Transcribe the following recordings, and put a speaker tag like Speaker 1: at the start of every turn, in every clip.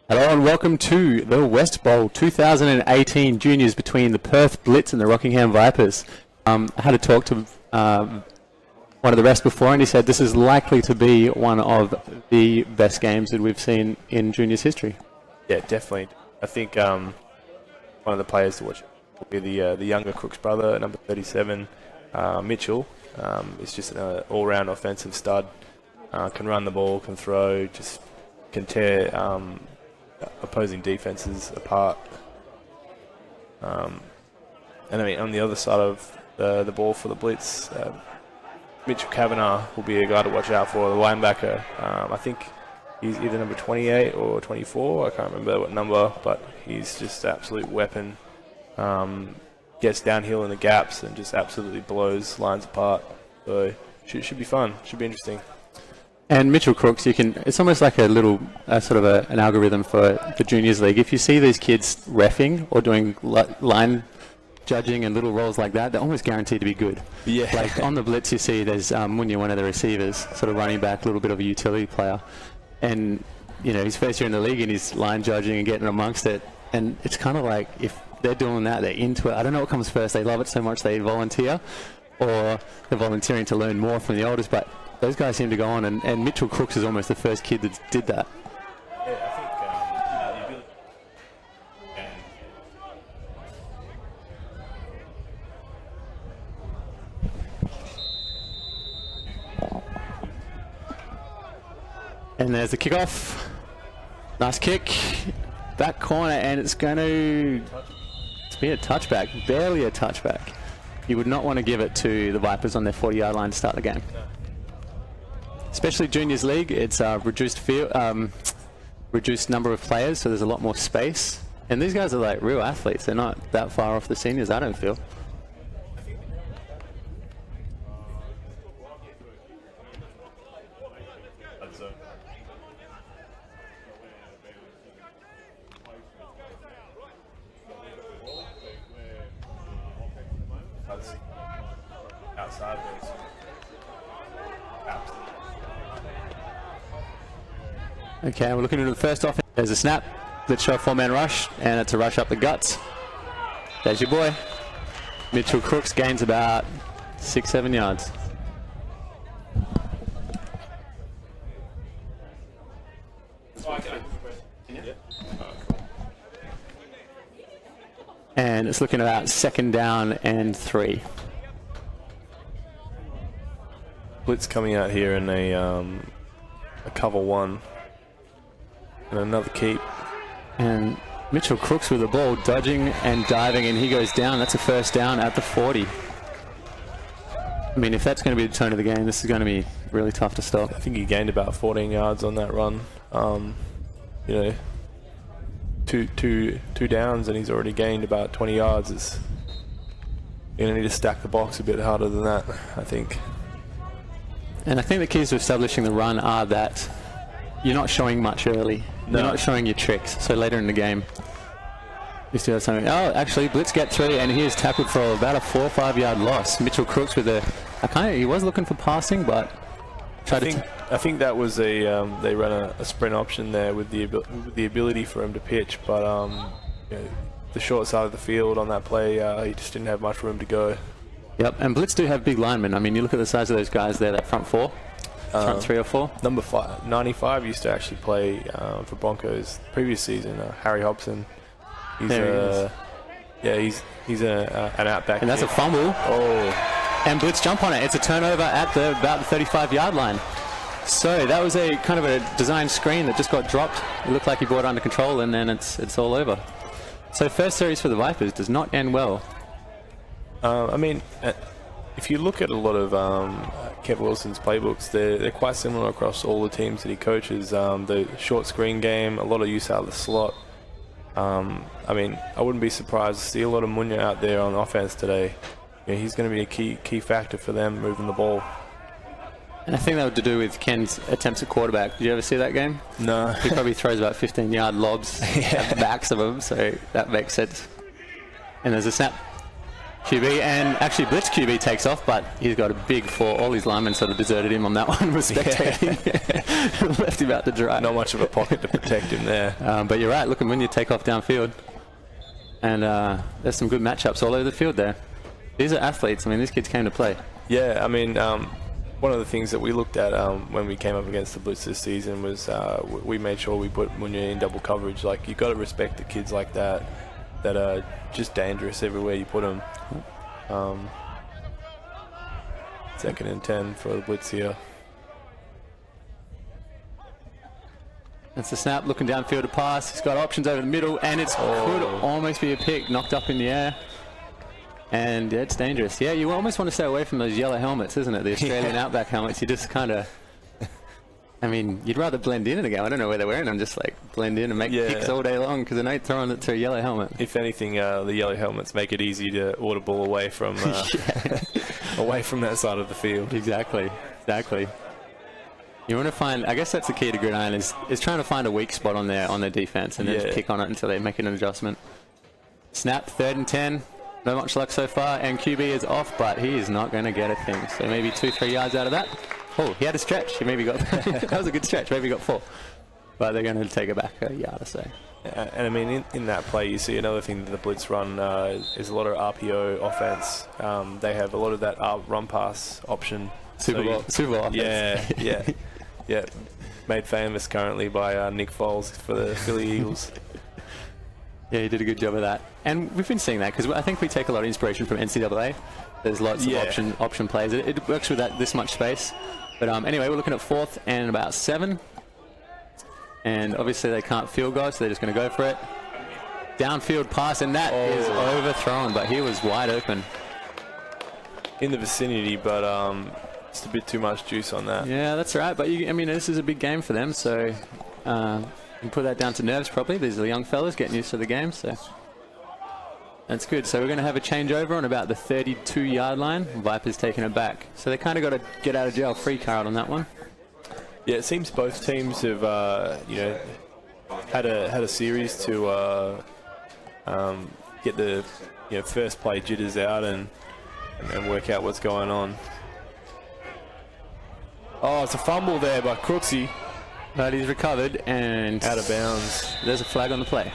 Speaker 1: Hello and welcome to the West Bowl 2018 Juniors between the Perth Blitz and the Rockingham Vipers. I had a talk to one of the rest before, and he said this is likely to be one of the best games that we've seen in Juniors history. Yeah, definitely. I think one of the players to watch will be the younger Crooks brother, number 37, Mitchell. Is just an all-round offensive stud. Can run the ball, can throw, just can tear opposing defenses apart. And I mean, on the other side of the ball for the Blitz, Mitchell Kavanagh will be a guy to watch out for, the linebacker. I think he's either number 28 or 24. I can't remember what number, but he's just an absolute weapon. Gets downhill in the gaps and just absolutely blows lines apart. So should be fun. Should be interesting. And Mitchell Crooks, it's almost like a little sort of an algorithm for the Juniors League. If you see these kids reffing or doing line judging and little roles like that, they're almost guaranteed to be good. Yeah. Like on the Blitz, you see there's Munya, one of the receivers, sort of running back, a little bit of a utility player. And, you know, he's first year in the league and he's line judging and getting amongst it. And it's kind of like if they're doing that, they're into it. I don't know what comes first. They love it so much they volunteer, or they're volunteering to learn more from the oldest. But those guys seem to go on, and Mitchell Crooks is almost the first kid that did that. Yeah, I think and there's the kickoff. Nice kick. Back corner, and it's going to be a touchback. Barely a touchback. You would not want to give it to the Vipers on their 40-yard line to start the game. Especially Juniors League, it's reduced number of players, so there's a lot more space. And these guys are like real athletes. They're not that far off the seniors, I don't feel. Outside those. Okay, we're looking into the first offense. There's a snap. Let's show a four-man rush, and it's a rush up the guts. There's your boy. Mitchell Crooks gains about 6-7 yards. And it's looking about 2nd down and 3. Blitz coming out here in a cover 1. And another keep. And Mitchell Crooks with the ball, dodging and diving, and he goes down. That's a first down at the 40. I mean, if that's going to be the tone of the game, this is going to be really tough to stop. I think he gained about 14 yards on that run. You know, two downs, and he's already gained about 20 yards. You're going to need to stack the box a bit harder than that, I think. And I think the keys to establishing the run are that you're not showing much early. No. You're not showing your tricks. So later in the game, you still have something. Oh, actually, Blitz get 3, and he is tackled for about a 4 or 5 yard loss. Mitchell Crooks with he was looking for passing, but I think that was they ran a sprint option there with the ability for him to pitch, but you know, the short side of the field on that play, he just didn't have much room to go. Yep, and Blitz do have big linemen. I mean, you look at the size of those guys there, that front 4. Front 3 or 4. Number 95 used to actually play for Broncos previous season. Harry Hobson. He's an outback. And that's a fumble. Oh. And Blitz jump on it. It's a turnover at about the 35-yard line. So that was a kind of a design screen that just got dropped. It looked like he brought it under control, and then it's all over. So first series for the Vipers does not end well. I mean, if you look at a lot of Kev Wilson's playbooks, they're quite similar across all the teams that he coaches. The short screen game, a lot of use out of the slot. I mean, I wouldn't be surprised to see a lot of Munya out there on offense today. You know, he's going to be a key factor for them moving the ball. And I think that had to do with Ken's attempts at quarterback. Did you ever see that game? No. He probably throws about 15-yard lobs at the backs of them, so that makes sense. And there's a snap.
Speaker 2: QB, and actually Blitz QB takes off, but he's got a big fall. All his linemen sort of deserted him on that one, was spectating. Left him out to dry.
Speaker 1: Not much of a pocket to protect him there.
Speaker 2: But you're right, look, when you take off downfield, and there's some good matchups all over the field there. These are athletes. I mean, these kids came to play.
Speaker 1: Yeah, I mean, one of the things that we looked at when we came up against the Blitz this season was we made sure we put, when you're in double coverage, like, you've got to respect the kids like that are just dangerous everywhere you put them. 2nd and 10 for the Blitz here.
Speaker 2: That's the snap, looking downfield to pass. He's got options over the middle, and it could almost be a pick, knocked up in the air. And yeah, it's dangerous. Yeah, you almost want to stay away from those yellow helmets, isn't it? The Australian Outback helmets. You just kind of... I mean, you'd rather blend in a game. I don't know where they're wearing them. Just like blend in and make picks all day long because they're not throwing it to a yellow helmet.
Speaker 1: If anything, the yellow helmets make it easy to order ball away from away from that side of the field.
Speaker 2: Exactly. You want to find, I guess that's the key to Gridiron is trying to find a weak spot on their defense and then just kick on it until they make an adjustment. Snap, 3rd and 10. Not much luck so far, and QB is off, but he is not going to get a thing. So maybe 2-3 yards out of that. Oh, he had a stretch. He maybe got that was a good stretch. Maybe got 4, but they're going to take it back a yard or so.
Speaker 1: And I mean, in that play, you see another thing that the Blitz run is a lot of RPO offense. They have a lot of that run pass option.
Speaker 2: Super Bowl offense.
Speaker 1: Yeah. Made famous currently by Nick Foles for the Philly Eagles.
Speaker 2: Yeah, he did a good job of that. And we've been seeing that because I think we take a lot of inspiration from NCAA. There's lots of option plays. It works with this much space. But anyway, we're looking at 4th and about 7. And obviously they can't field goal, so they're just going to go for it. Downfield pass, and that is overthrown, but he was wide open.
Speaker 1: In the vicinity, but just a bit too much juice on that.
Speaker 2: Yeah, that's right. But, I mean, this is a big game for them, so you can put that down to nerves properly. These are the young fellas getting used to the game, so that's good. So we're going to have a changeover on about the 32-yard line. Vipers taking it back. So they kind of got a get out of jail free card on that one.
Speaker 1: Yeah, it seems both teams have had a series to get the first play jitters out and work out what's going on. Oh, it's a fumble there by Crooksy.
Speaker 2: But he's recovered and
Speaker 1: out of bounds.
Speaker 2: There's a flag on the play.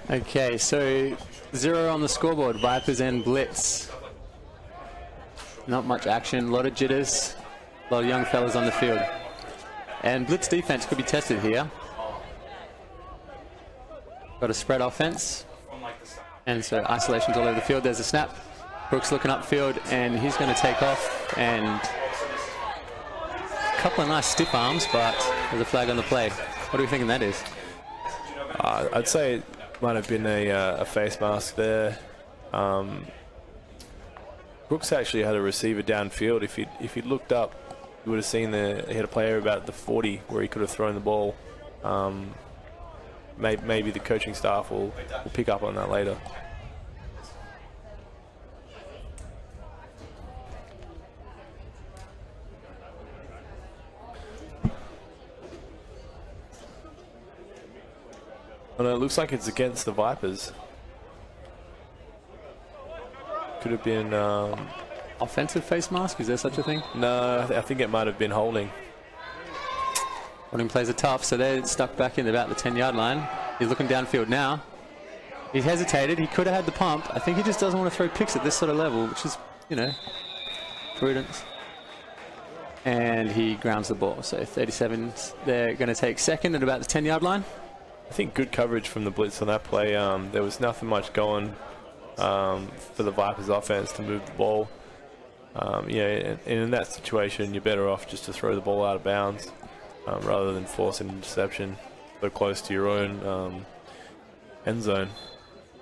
Speaker 2: Okay, so 0 on the scoreboard, Vipers and Blitz. Not much action, a lot of jitters, a lot of young fellas on the field. And Blitz defense could be tested here. Got a spread offense. And so isolations all over the field. There's a snap. Brooks looking upfield, and he's going to take off. And a couple of nice stiff arms, but there's a flag on the play. What are we thinking that is?
Speaker 1: I'd say it might have been a face mask there. Brooks actually had a receiver downfield. If he'd looked up, you would have seen he had a player about the 40 where he could have thrown the ball. Maybe the coaching staff will pick up on that later. Oh, no, it looks like it's against the Vipers. Could have been...
Speaker 2: offensive face mask? Is there such a thing?
Speaker 1: No, I think it might have been holding.
Speaker 2: Holding plays are tough, so they're stuck back in about the 10-yard line. He's looking downfield now. He's hesitated. He could have had the pump. I think he just doesn't want to throw picks at this sort of level, which is, prudence. And he grounds the ball. So 37, they're going to take second at about the 10-yard line.
Speaker 1: I think good coverage from the Blitz on that play. There was nothing much going for the Vipers offense to move the ball. And in that situation, you're better off just to throw the ball out of bounds rather than force an interception so close to your own end zone.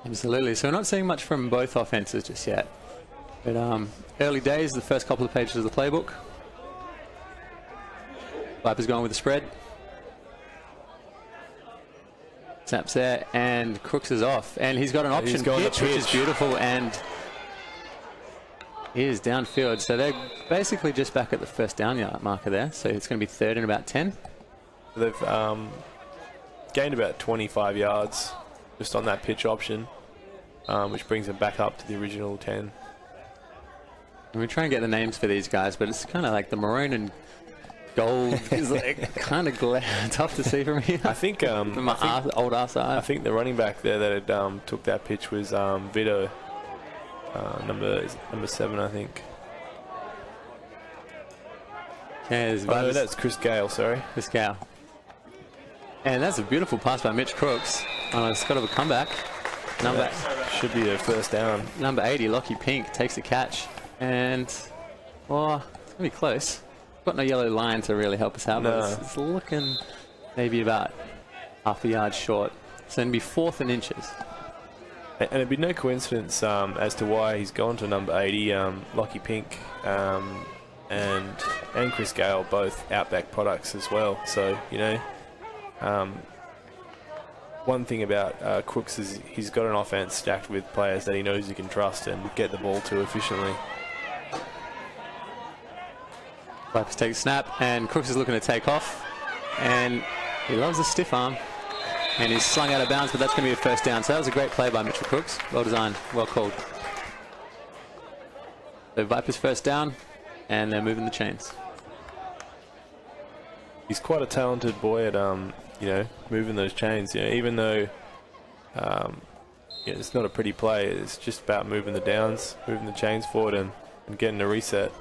Speaker 2: Absolutely. So we're not seeing much from both offenses just yet. But early days, the first couple of pages of the playbook. Vipers going with the spread. Snaps there, and Crooks is off. And he's got an option pitch, which is beautiful, and he is downfield. So they're basically just back at the first down yard marker there. So it's going to be third and about 10.
Speaker 1: They've gained about 25 yards just on that pitch option, which brings them back up to the original 10.
Speaker 2: And we try and get the names for these guys, but it's kind of like the maroon and gold is like kind of tough to see from here.
Speaker 1: I think
Speaker 2: old ass eye.
Speaker 1: I think the running back there that had, took that pitch was Vito, number 7, I think.
Speaker 2: Yeah,
Speaker 1: that's Chris Gale. Sorry,
Speaker 2: Chris Gale. And that's a beautiful pass by Mitch Crooks. It's got to have a comeback.
Speaker 1: Should be a first down.
Speaker 2: Number 80, Lockie Pink, takes the catch, and it's gonna be close. Got no yellow line to really help us out, but it's looking maybe about half a yard short. So it'll be 4th and inches.
Speaker 1: And it'd be no coincidence as to why he's gone to number 80. Lockie Pink and Chris Gale, both Outback products as well. So, you know, one thing about Crooks is he's got an offense stacked with players that he knows he can trust and get the ball to efficiently.
Speaker 2: Vipers take a snap, and Crooks is looking to take off, and he loves a stiff arm, and he's slung out of bounds, but that's going to be a first down. So that was a great play by Mitchell Crooks. Well designed, well called. So Vipers first down, and they're moving the chains.
Speaker 1: He's quite a talented boy at you know, moving those chains. You know, even though it's not a pretty play, it's just about moving the downs, moving the chains forward, and getting a reset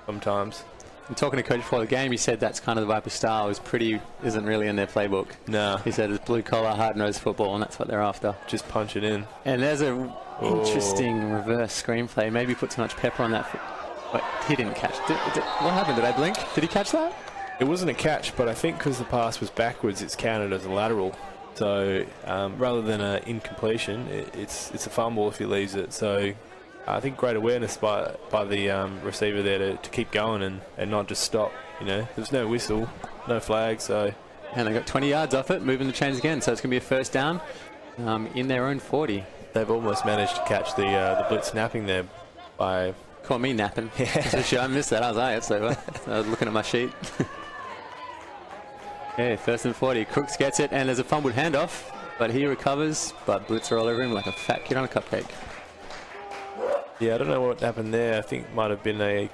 Speaker 1: sometimes.
Speaker 2: And talking to coach before the game, he said that's kind of the Viper style. Isn't really in their playbook.
Speaker 1: No.
Speaker 2: He said it's blue collar, hard nosed football, and that's what they're after.
Speaker 1: Just punch it in.
Speaker 2: And there's a interesting reverse screenplay. Maybe put too much pepper on that. But he didn't catch. What happened? Did I blink? Did he catch that?
Speaker 1: It wasn't a catch, but I think because the pass was backwards, it's counted as a lateral. So rather than an incompletion, it's a fumble if he leaves it. So I think great awareness by the receiver there to keep going and not just stop. You know, there's no whistle, no flag. So
Speaker 2: and they got 20 yards off it, moving the chains again. So it's going to be a first down in their own 40.
Speaker 1: They've almost managed to catch the blitz snapping there by.
Speaker 2: Call me napping. Yeah. I missed that. I was like, it's over. I was looking at my sheet. Okay, first and 40. Crooks gets it, and there's a fumbled handoff, but he recovers. But Blitz are all over him like a fat kid on a cupcake.
Speaker 1: Yeah, I don't know what happened there. I think it might have been a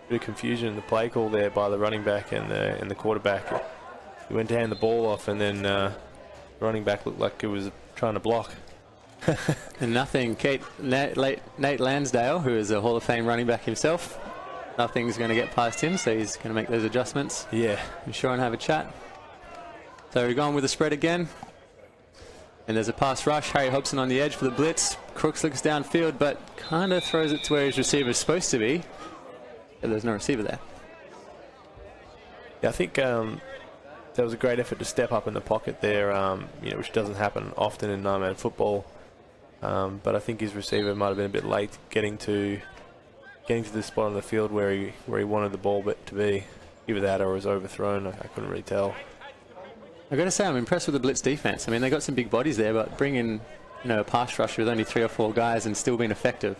Speaker 1: bit of confusion in the play call there by the running back and the quarterback. He went to hand the ball off, and then the running back looked like it was trying to block.
Speaker 2: And nothing. Nate Lansdale, who is a Hall of Fame running back himself, nothing's going to get past him, so he's going to make those adjustments.
Speaker 1: Yeah.
Speaker 2: I'm sure and have a chat. So we're going with the spread again. And there's a pass rush. Harry Hobson on the edge for the blitz. Crooks looks downfield, but kind of throws it to where his receiver is supposed to be. But there's no receiver there.
Speaker 1: Yeah, I think there was a great effort to step up in the pocket there, you know, which doesn't happen often in nine-man football. But I think his receiver might have been a bit late getting to the spot on the field where he wanted the ball to be. Either that or it was overthrown. I couldn't really tell.
Speaker 2: I've got to say, I'm impressed with the Blitz defense. I mean, they got some big bodies there, but bringing a pass rusher with only 3 or 4 guys and still being effective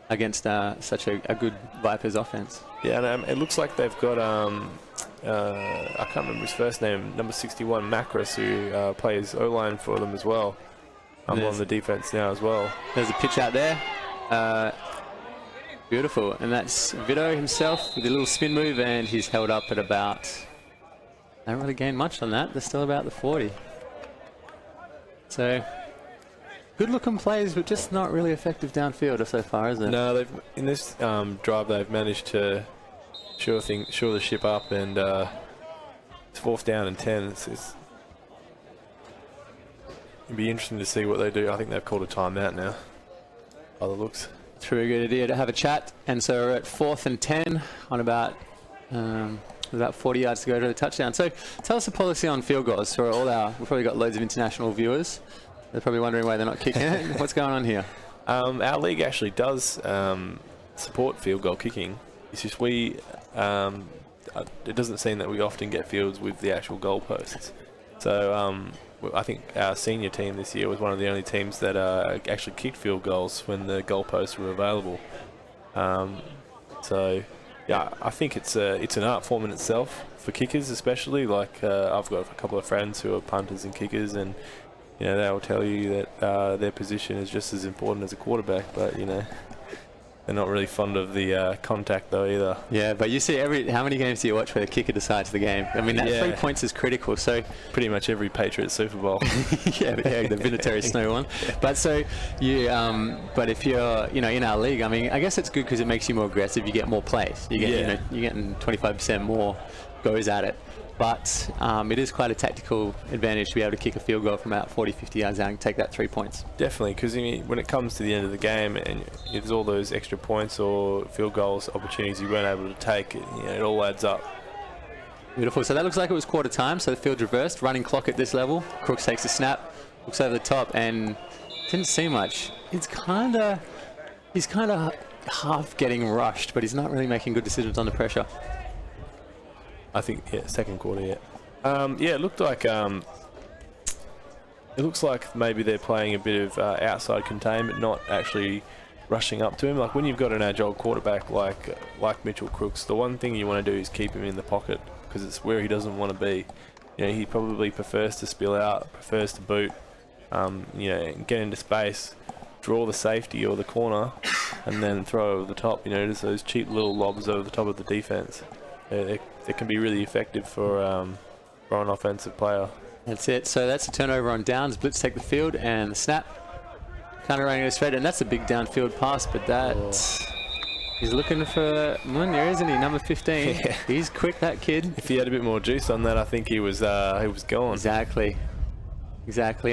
Speaker 2: against such a good Vipers offense. Yeah,
Speaker 1: and it looks like they've got I can't remember his first name, number 61, Macros, who plays O-line for them as well. I'm on the defense now as well.
Speaker 2: There's a pitch out there. Beautiful. And that's Vito himself with a little spin move, and he's held up at about... Don't really gain much on that. They're still about the 40. So, good-looking plays, but just not really effective downfield so far, is it? No,
Speaker 1: in this drive they've managed to shore the ship up, and it's 4th down and 10. It'd be interesting to see what they do. I think they've called a timeout now, by the looks.
Speaker 2: It's a really good idea to have a chat. And so we're at 4th and 10 on about 40 yards to go to the touchdown. So tell us the policy on field goals for we've probably got loads of international viewers. They're probably wondering why they're not kicking it. What's going on here?
Speaker 1: Our league actually does support field goal kicking. It's just it doesn't seem that we often get fields with the actual goalposts. So I think our senior team this year was one of the only teams that actually kicked field goals when the goalposts were available. So, yeah, I think it's an art form in itself for kickers, especially. Like I've got a couple of friends who are punters and kickers, and they will tell you that their position is just as important as a quarterback. But they're not really fond of the contact though either.
Speaker 2: Yeah, but you see how many games do you watch where the kicker decides the game? I mean, that 3 points is critical. So
Speaker 1: pretty much every Patriots Super Bowl.
Speaker 2: yeah, the Vinatieri Snow one. But so but if you're in our league, I mean, I guess it's good because it makes you more aggressive. You get more plays. You get you're getting 25% more goes at it. But it is quite a tactical advantage to be able to kick a field goal from about 40, 50 yards out and take that 3 points.
Speaker 1: Definitely, because when it comes to the end of the game and there's all those extra points or field goals opportunities you weren't able to take, it all adds up.
Speaker 2: Beautiful. So that looks like it was quarter time. So the field's reversed, running clock at this level. Crooks takes a snap, looks over the top, and didn't see much. He's kind of half getting rushed, but he's not really making good decisions under pressure.
Speaker 1: I think, second quarter, it looked like it looks like maybe they're playing a bit of outside containment, not actually rushing up to him. Like when you've got an agile quarterback like Mitchell Crooks, the one thing you want to do is keep him in the pocket because it's where he doesn't want to be. He probably prefers to spill out, prefers to boot, get into space, draw the safety or the corner, and then throw over the top. Just those cheap little lobs over the top of the defense. It can be really effective for an offensive player.
Speaker 2: That's it. So that's a turnover on downs. Blitz take the field and the snap. Kind of running it straight, and that's a big downfield pass, but he's looking for Munya, isn't he? Number 15. Yeah. He's quick, that kid.
Speaker 1: If he had a bit more juice on that, I think he was gone.
Speaker 2: Exactly.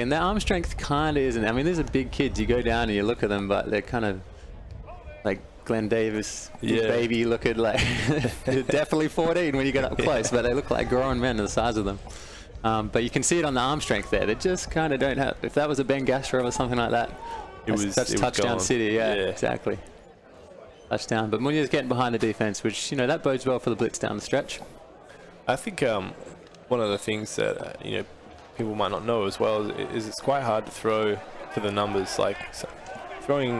Speaker 2: And that arm strength kind of isn't. I mean, these are big kids. You go down and you look at them, but they're kind of like Glenn Davis, baby looking like they're definitely 14 when you get up close, but they look like grown men the size of them. But you can see it on the arm strength there. They just kind of don't have. If that was a Ben Gastrov or something like that, that's touchdown city. Yeah, exactly. Touchdown. But Munya's getting behind the defense, which that bodes well for the Blitz down the stretch.
Speaker 1: I think one of the things that people might not know as well is it's quite hard to throw to the numbers. Like throwing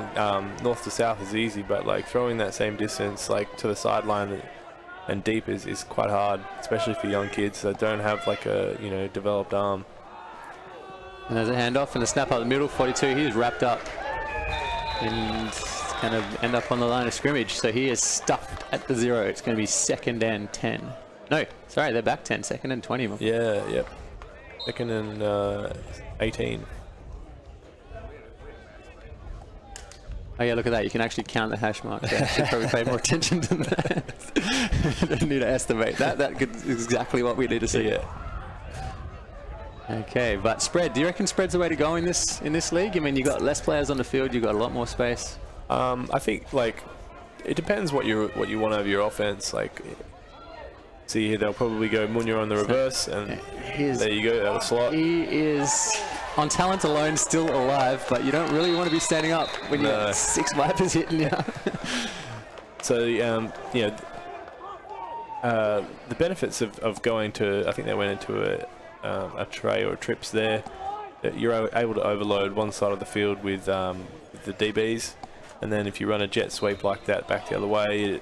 Speaker 1: north to south is easy, but like throwing that same distance like to the sideline and deep is quite hard, especially for young kids that don't have like a developed arm.
Speaker 2: And there's a handoff and a snap up the middle. 42. He's wrapped up and going to end up on the line of scrimmage. So he is stuffed at the 0. It's going to be 2nd and 10. No, sorry, they're back 10. 2nd and 20.
Speaker 1: Yeah, yep. 2nd and 18.
Speaker 2: Oh yeah, look at that. You can actually count the hash marks. I should probably pay more attention to that. Don't need to estimate that. That is exactly what we need to see.
Speaker 1: Yeah.
Speaker 2: Okay, but spread. Do you reckon spread's the way to go in this league? I mean, you got less players on the field. You got a lot more space.
Speaker 1: I think like it depends what you want over your offense. Like, see here, they'll probably go Munya on the reverse, and there you go, out of slot.
Speaker 2: He is on talent alone still alive, but you don't really want to be standing up when you got 6 Vipers hitting you.
Speaker 1: So the benefits of going to, I think they went into a tray or trips there, that you're able to overload one side of the field with the DBs, and then if you run a jet sweep like that back the other way,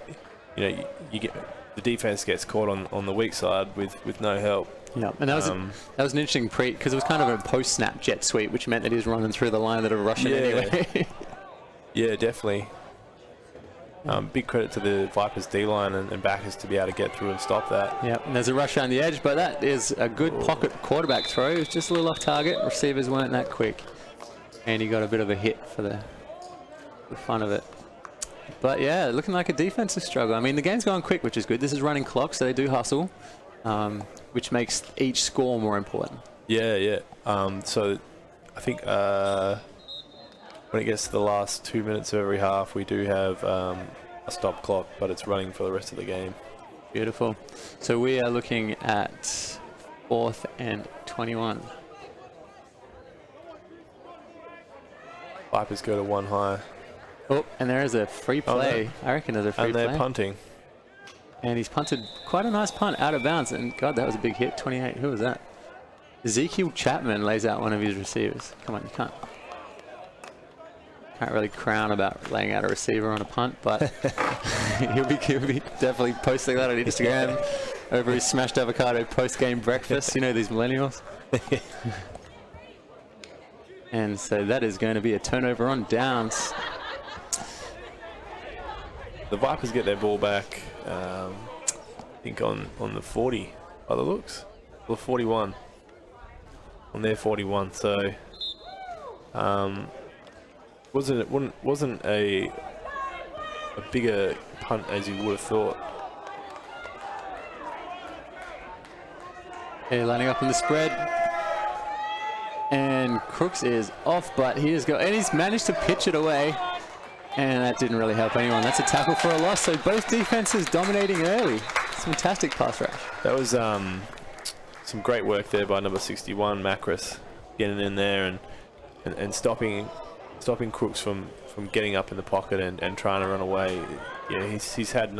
Speaker 1: you get the defense gets caught on the weak side with no help.
Speaker 2: Yeah, and that was an interesting because it was kind of a post-snap jet sweep, which meant that he was running through the line that are rushing anyway.
Speaker 1: Yeah, definitely. Big credit to the Vipers D-line and backers to be able to get through and stop that.
Speaker 2: Yeah, and there's a rush around the edge, but that is a good pocket quarterback throw. It was just a little off target. Receivers weren't that quick. And he got a bit of a hit for the fun of it. But yeah, looking like a defensive struggle. I mean, the game's going quick, which is good. This is running clock, so they do hustle, which makes each score more important.
Speaker 1: Yeah. So I think when it gets to the last 2 minutes of every half, we do have a stop clock, but it's running for the rest of the game.
Speaker 2: Beautiful. So we are looking at 4th and 21.
Speaker 1: Vipers go to 1 high.
Speaker 2: Oh, and there is a free play. I reckon there's a free play.
Speaker 1: And they're punting.
Speaker 2: And he's punted quite a nice punt out of bounds. And God, that was a big hit. 28. Who was that? Ezekiel Chapman lays out one of his receivers. Come on, you can't really crown about laying out a receiver on a punt, but he'll be definitely posting that on Instagram over his smashed avocado post-game breakfast. You know, these millennials. And so that is going to be a turnover on downs.
Speaker 1: The Vipers get their ball back, I think on the 40 by the looks, or 41. On their 41, so wasn't a bigger punt as you would have thought.
Speaker 2: Okay, lining up in the spread, and Crooks is off, but he's managed to pitch it away, and that didn't really help anyone. That's a tackle for a loss. So both defenses dominating early. It's fantastic pass rush.
Speaker 1: That was some great work there by number 61, Macris, getting in there and stopping Crooks from getting up in the pocket and trying to run away. Yeah, he's had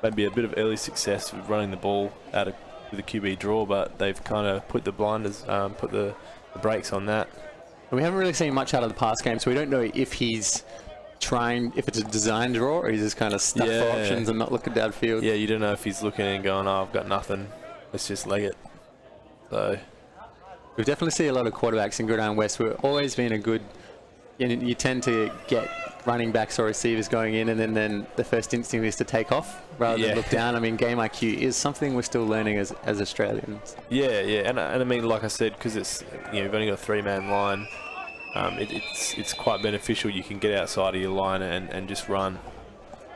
Speaker 1: maybe a bit of early success with running the ball out of with the QB draw, but they've kind of put the blinders, put the brakes on that.
Speaker 2: We haven't really seen much out of the pass game, so we don't know if he's if it's a design draw or he's just kind of stuck for options and not looking downfield.
Speaker 1: Yeah, you don't know if he's looking and going, oh, I've got nothing, let's just leg it. So
Speaker 2: we definitely see a lot of quarterbacks in Gridiron West. We've always been a good, you tend to get running backs or receivers going in, and then the first instinct is to take off rather than look down. I mean, game IQ is something we're still learning as Australians.
Speaker 1: Yeah, and I mean, like I said, because it's you've only got a 3-man line, it's quite beneficial. You can get outside of your line and just run,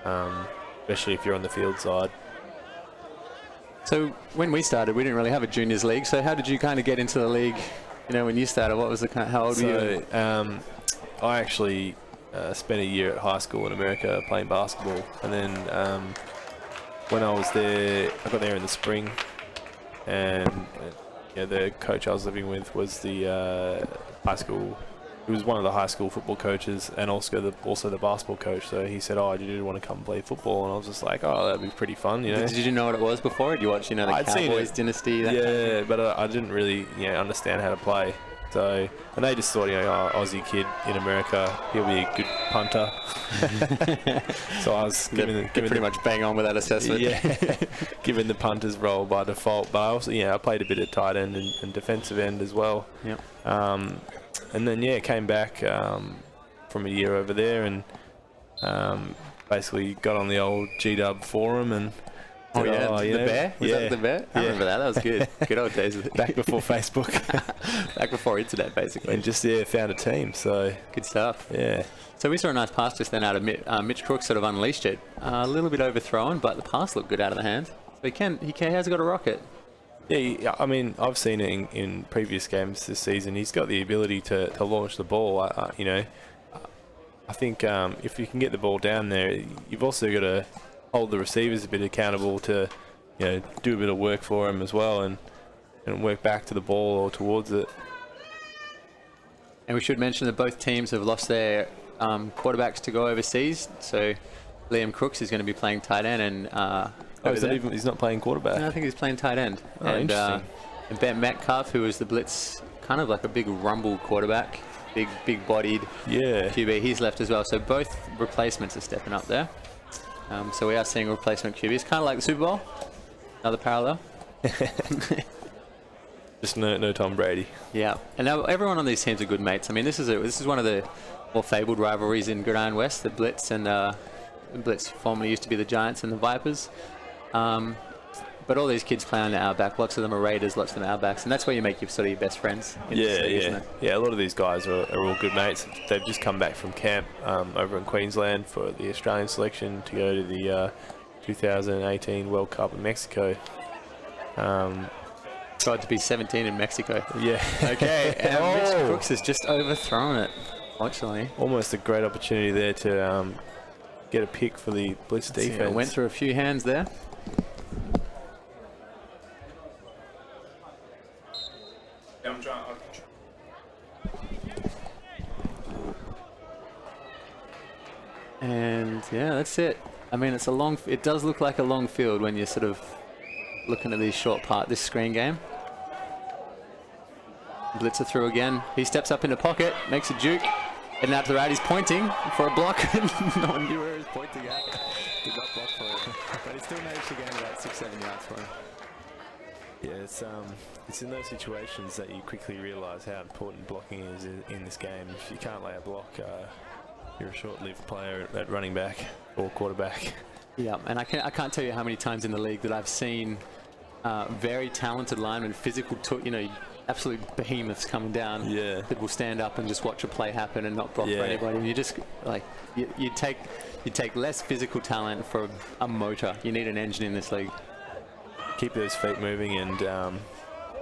Speaker 1: especially if you're on the field side.
Speaker 2: So when we started, we didn't really have a juniors league. So how did you kind of get into the league? You know, when you started, what was how old were you?
Speaker 1: I actually spent a year at high school in America playing basketball, and then when I was there, I got there in the spring, and the coach I was living with was the high school. He was one of the high school football coaches, and also the basketball coach. So he said, "Oh, did you want to come play football?" And I was just like, "Oh, that'd be pretty fun, you know."
Speaker 2: Did you know what it was before? Did you watch, the Cowboys dynasty?
Speaker 1: Yeah, but I didn't really, understand how to play. So, and they just thought, Aussie kid in America, he'll be a good punter. So I was given
Speaker 2: pretty much bang on with that assessment.
Speaker 1: Yeah, given the punter's role by default. But I also, I played a bit of tight end and defensive end as well.
Speaker 2: Yep.
Speaker 1: And then came back from a year over there and basically got on the old G-Dub forum and.
Speaker 2: The bear? Was that the bear? I remember that. That was good. Good old days.
Speaker 1: Back before Facebook.
Speaker 2: Back before internet, basically.
Speaker 1: And just found a team. So
Speaker 2: good stuff.
Speaker 1: Yeah.
Speaker 2: So we saw a nice pass just then out of Mitch Crooks, sort of unleashed it. A little bit overthrown, but the pass looked good out of the hand. So he has got a rocket.
Speaker 1: Yeah, I mean, I've seen it in previous games this season. He's got the ability to launch the ball. I think if you can get the ball down there, you've also got to hold the receivers a bit accountable to, do a bit of work for him as well and work back to the ball or towards it.
Speaker 2: And we should mention that both teams have lost their quarterbacks to go overseas. So Liam Crooks is going to be playing tight end, and
Speaker 1: he's not playing quarterback.
Speaker 2: No, I think he's playing tight end.
Speaker 1: Oh, interesting.
Speaker 2: And Ben Metcalf, who was the Blitz, kind of like a big rumble quarterback, big bodied QB, he's left as well. So both replacements are stepping up there. So we are seeing replacement QBs, kind of like the Super Bowl. Another parallel.
Speaker 1: Just no Tom Brady.
Speaker 2: Yeah, and now everyone on these teams are good mates. I mean, this is one of the more fabled rivalries in Gridiron West. The Blitz and Blitz formerly used to be the Giants and the Vipers. But all these kids play on the outback. Lots of them are Raiders, lots of them are outbacks, and that's where you make your best friends.
Speaker 1: Yeah. A lot of these guys are all good mates. They've just come back from camp over in Queensland for the Australian selection to go to the 2018 World Cup in Mexico.
Speaker 2: Tried to be 17 in Mexico.
Speaker 1: Yeah.
Speaker 2: Okay. And Mitch Crooks has just overthrown it. Fortunately,
Speaker 1: almost a great opportunity there to get a pick for the Blitz defense.
Speaker 2: Went through a few hands there. And that's it. I mean, it does look like a long field when you're sort of looking at these this screen game. Blitzer through again. He steps up in the pocket, makes a juke, heading out to the right. He's pointing for a block. No one knew where he was pointing at. Did not block for it. But he still managed to gain about 6-7 yards for him.
Speaker 1: Yeah, it's in those situations that you quickly realise how important blocking is in this game. If you can't lay a block, you're a short-lived player at running back or quarterback.
Speaker 2: Yeah, and I can't tell you how many times in the league that I've seen very talented linemen, physical, absolute behemoths coming down.
Speaker 1: Yeah.
Speaker 2: That will stand up and just watch a play happen and not block for anybody. And you just you take less physical talent for a motor. You need an engine in this league.
Speaker 1: Keep those feet moving and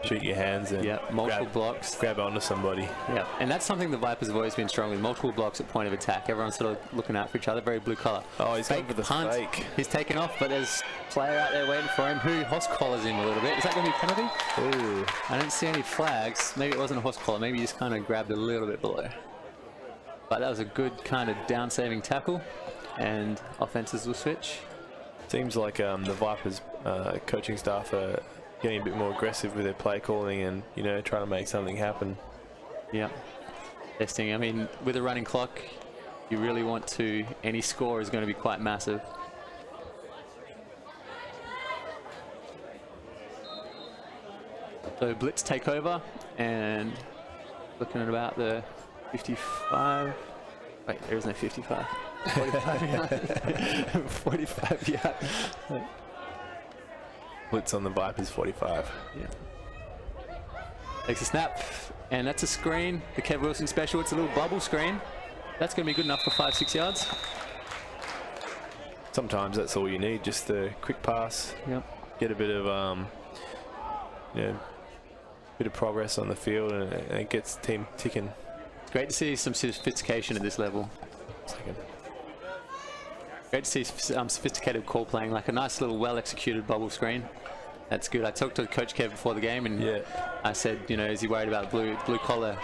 Speaker 1: shoot your hands and
Speaker 2: multiple blocks.
Speaker 1: Grab onto somebody.
Speaker 2: Yeah, and that's something the Vipers have always been strong with. Multiple blocks at point of attack. Everyone's sort of looking out for each other. Very blue collar.
Speaker 1: Oh, he's going for the
Speaker 2: punt.
Speaker 1: fake.
Speaker 2: He's taken off, but there's a player out there waiting for him who Hoss collars him a little bit. Is that going to be a penalty?
Speaker 1: Ooh.
Speaker 2: I didn't see any flags. Maybe it wasn't a Hoss collar. Maybe he just kind of grabbed a little bit below. But that was a good kind of down-saving tackle, and offenses will switch.
Speaker 1: Seems like the Vipers coaching staff are getting a bit more aggressive with their play calling and, trying to make something happen.
Speaker 2: Yeah. Testing. I mean, with a running clock, you really want to, any score is going to be quite massive. So Blitz take over and looking at about the 55. Wait, there is no 55. 45 yard. 45 yard.
Speaker 1: Blitz on the Vipers 45.
Speaker 2: Yeah. Takes a snap, and that's a screen. The Kev Wilson special. It's a little bubble screen. That's going to be good enough for 5-6 yards.
Speaker 1: Sometimes that's all you need, just a quick pass.
Speaker 2: Yep.
Speaker 1: Get a bit of bit of progress on the field, and it gets the team ticking.
Speaker 2: It's great to see some sophistication at this level. Great to see sophisticated call playing, like a nice little well-executed bubble screen. That's good. I talked to Coach Kev before the game, and I said, is he worried about the blue collar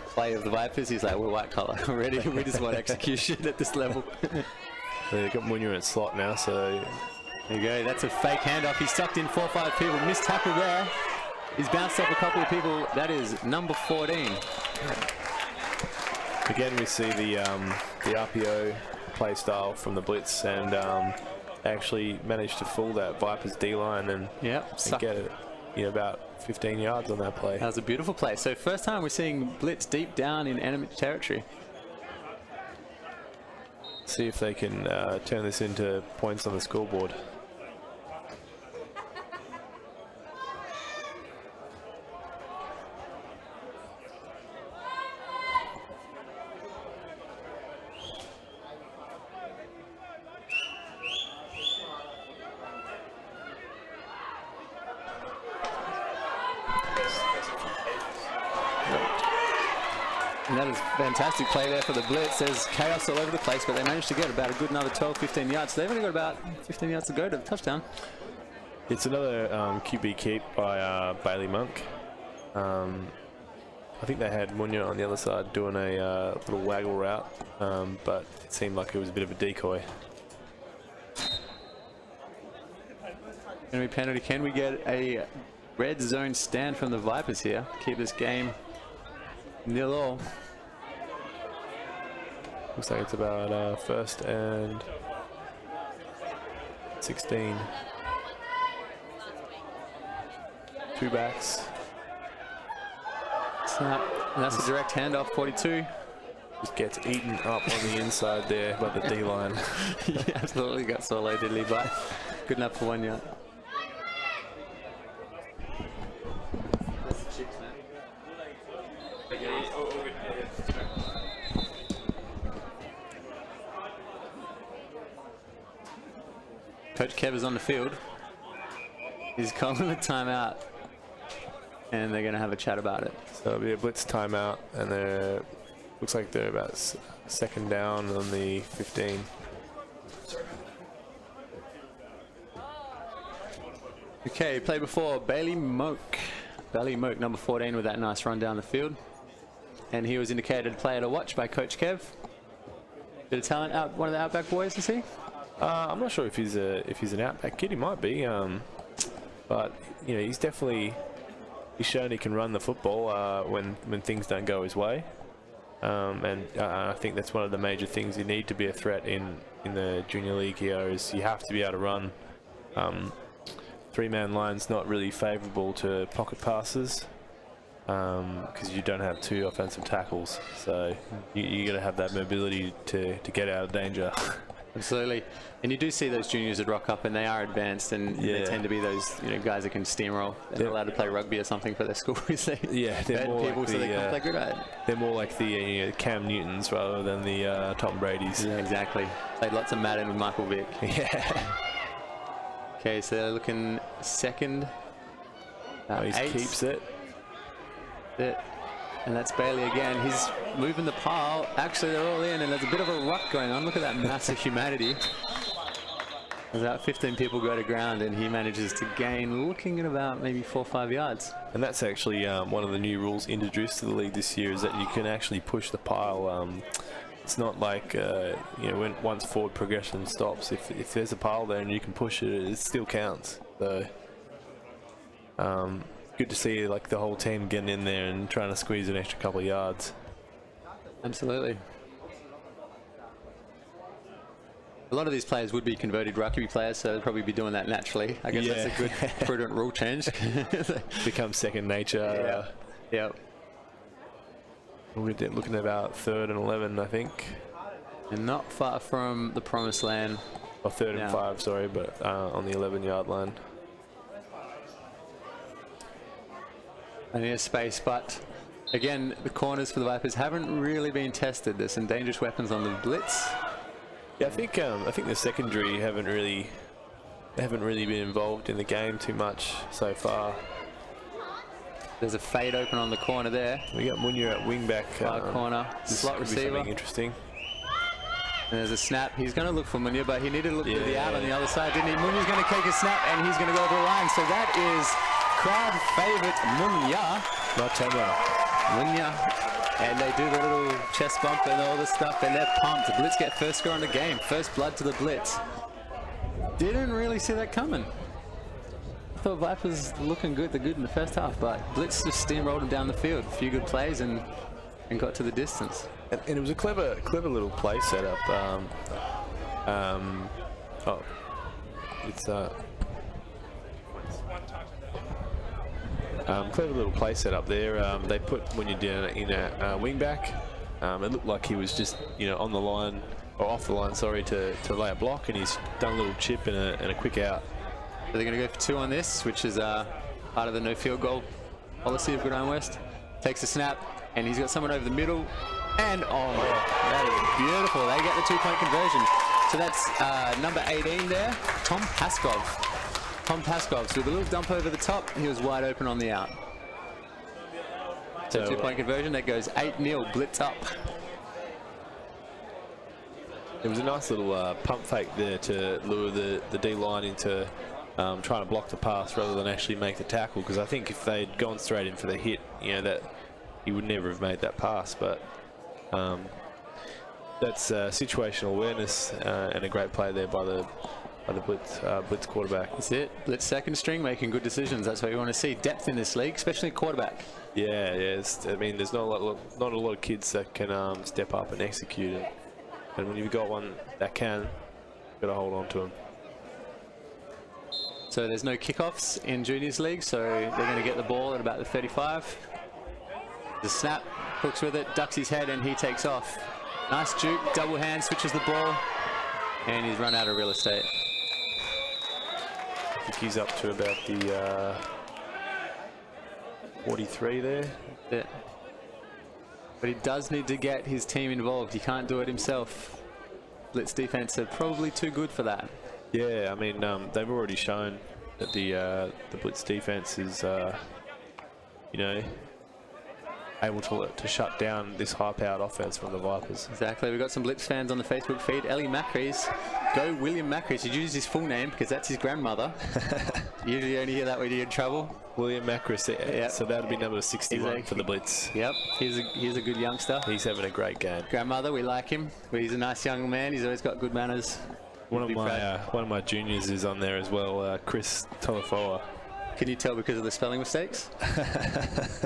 Speaker 2: play of the Vipers? He's like, we're white collar already. We just want execution at this level.
Speaker 1: They've got Munya in slot now, so
Speaker 2: there you go. That's a fake handoff. He's sucked in 4 or 5 people. Missed tackle there. He's bounced off a couple of people. That is number 14.
Speaker 1: Again, we see the RPO play style from the Blitz, and actually managed to fool that Vipers D-line and get it about 15 yards on that play.
Speaker 2: That was a beautiful play. So first time we're seeing Blitz deep down in enemy territory.
Speaker 1: See if they can turn this into points on the scoreboard.
Speaker 2: And that is fantastic play there for the Blitz. There's chaos all over the place, but they managed to get about a good another 12, 15 yards. So they've only got about 15 yards to go to the touchdown.
Speaker 1: It's another QB keep by Bailey Monk. I think they had Munya on the other side doing a little waggle route, but it seemed like it was a bit of a decoy.
Speaker 2: Going to be penalty. Can we get a red zone stand from the Vipers here? Keep this game 0-0.
Speaker 1: Looks like it's about first and 16. 2 backs.
Speaker 2: Snap. And that's a direct handoff, 42.
Speaker 1: Just gets eaten up on the inside there by the D-line.
Speaker 2: Yeah, absolutely got solo diddly, but good enough for 1 yard. Coach Kev is on the field. He's calling a timeout, and they're going to have a chat about it.
Speaker 1: So it'll be a Blitz timeout, and looks like they're about second down on the 15.
Speaker 2: Okay, play before Bailey Moak. Bailey Moak, number 14, with that nice run down the field. And he was indicated player to watch by Coach Kev. Bit of talent out, one of the Outback boys, is he?
Speaker 1: I'm not sure if he's an Outback kid. He might be, but he's definitely he's shown he can run the football when things don't go his way. And I think that's one of the major things you need to be a threat in the junior league here, is you have to be able to run. Three-man line's not really favourable to pocket passes because you don't have two offensive tackles, so you got to have that mobility to get out of danger.
Speaker 2: Absolutely. And you do see those juniors that rock up and they are advanced, and they tend to be those guys that can steamroll. They're allowed to play rugby or something for their school.
Speaker 1: Yeah, they're more
Speaker 2: people,
Speaker 1: like
Speaker 2: so they can play Gridiron.
Speaker 1: They're more like the Cam Newtons rather than the Tom Bradys.
Speaker 2: Yeah, exactly. Played lots of Madden with Michael Vick.
Speaker 1: Yeah.
Speaker 2: Okay, so they're looking second.
Speaker 1: He keeps it.
Speaker 2: And that's Bailey again. He's moving the pile. Actually, they're all in, and there's a bit of a ruck going on. Look at that massive humanity. There's about 15 people go to ground, and he manages to gain, looking at about maybe 4 or 5 yards.
Speaker 1: And that's actually one of the new rules introduced to the league this year, is that you can actually push the pile. It's not like when once forward progression stops. If there's a pile there and you can push it, it still counts. So good to see like the whole team getting in there and trying to squeeze an extra couple of yards.
Speaker 2: Absolutely. A lot of these players would be converted rugby players, so they'll probably be doing that naturally. I guess that's a good, prudent rule change.
Speaker 1: Becomes second nature.
Speaker 2: Yeah.
Speaker 1: We're looking at about 3rd and 11, I think.
Speaker 2: And not far from the promised land.
Speaker 1: Or 3rd and 5, sorry, but on the 11-yard line.
Speaker 2: I need a space, but again, the corners for the Vipers haven't really been tested. There's some dangerous weapons on the Blitz.
Speaker 1: Yeah, I think the secondary haven't really been involved in the game too much so far.
Speaker 2: There's a fade open on the corner there.
Speaker 1: We got Munya at wingback.
Speaker 2: Far corner, slot receiver.
Speaker 1: Interesting.
Speaker 2: And there's a snap. He's going to look for Munya, but he needed to look to the out on the other side, didn't he? Munya's going to take a snap, and he's going to go over the line. So that is crowd favourite Munya.
Speaker 1: Not Tomo.
Speaker 2: Munya. And they do the little chest bump and all this stuff, and they're pumped. The Blitz get first score on the game. First blood to the Blitz. Didn't really see that coming. I thought Vipers looking good. They're good in the first half, but Blitz just steamrolled them down the field. A few good plays and got to the distance.
Speaker 1: And it was a clever little play setup. Clever little play setup there. They put Munya down in a wing back. It looked like he was just on the line or off the line, sorry, to lay a block, and he's done a little chip and a quick out.
Speaker 2: So they're going to go for 2 on this, which is part of the no field goal policy of Gridiron West. Takes a snap, and he's got someone over the middle. And, that is beautiful. They get the 2-point conversion. So that's number 18 there, Tom Paskov. Tom Paskov, so with a little dump over the top, he was wide open on the out. So 2-point conversion, that goes 8-0, Blitz up.
Speaker 1: It was a nice little pump fake there to lure the D-line into trying to block the pass rather than actually make the tackle, because I think if they'd gone straight in for the hit, that he would never have made that pass. But that's situational awareness and a great play there by the Blitz quarterback.
Speaker 2: That's it. Blitz second string making good decisions. That's what you want to see. Depth in this league, especially quarterback.
Speaker 1: Yeah. I mean, there's not a lot of kids that can step up and execute it. And when you've got one that can, you've got to hold on to him.
Speaker 2: So there's no kickoffs in Juniors League, so they're going to get the ball at about the 35. The snap, hooks with it, ducks his head, and he takes off. Nice juke, double hand, switches the ball, and he's run out of real estate.
Speaker 1: I think he's up to about the 43 there.
Speaker 2: Yeah. But he does need to get his team involved. He can't do it himself. Blitz defense are probably too good for that.
Speaker 1: Yeah, I mean, they've already shown that the Blitz defense is, able to shut down this high-powered offense from the Vipers.
Speaker 2: Exactly. We've got some Blitz fans on the Facebook feed. Ellie Macris. Go William Macris. He used his full name because that's his grandmother. Usually you only hear that when you're in trouble.
Speaker 1: William Macris. Yep. So that'll be number 61 for the Blitz.
Speaker 2: Yep. He's a good youngster.
Speaker 1: He's having a great game.
Speaker 2: Grandmother, we like him. He's a nice young man. He's always got good manners.
Speaker 1: One of my juniors is on there as well, Chris Tolafoa.
Speaker 2: Can you tell because of the spelling mistakes?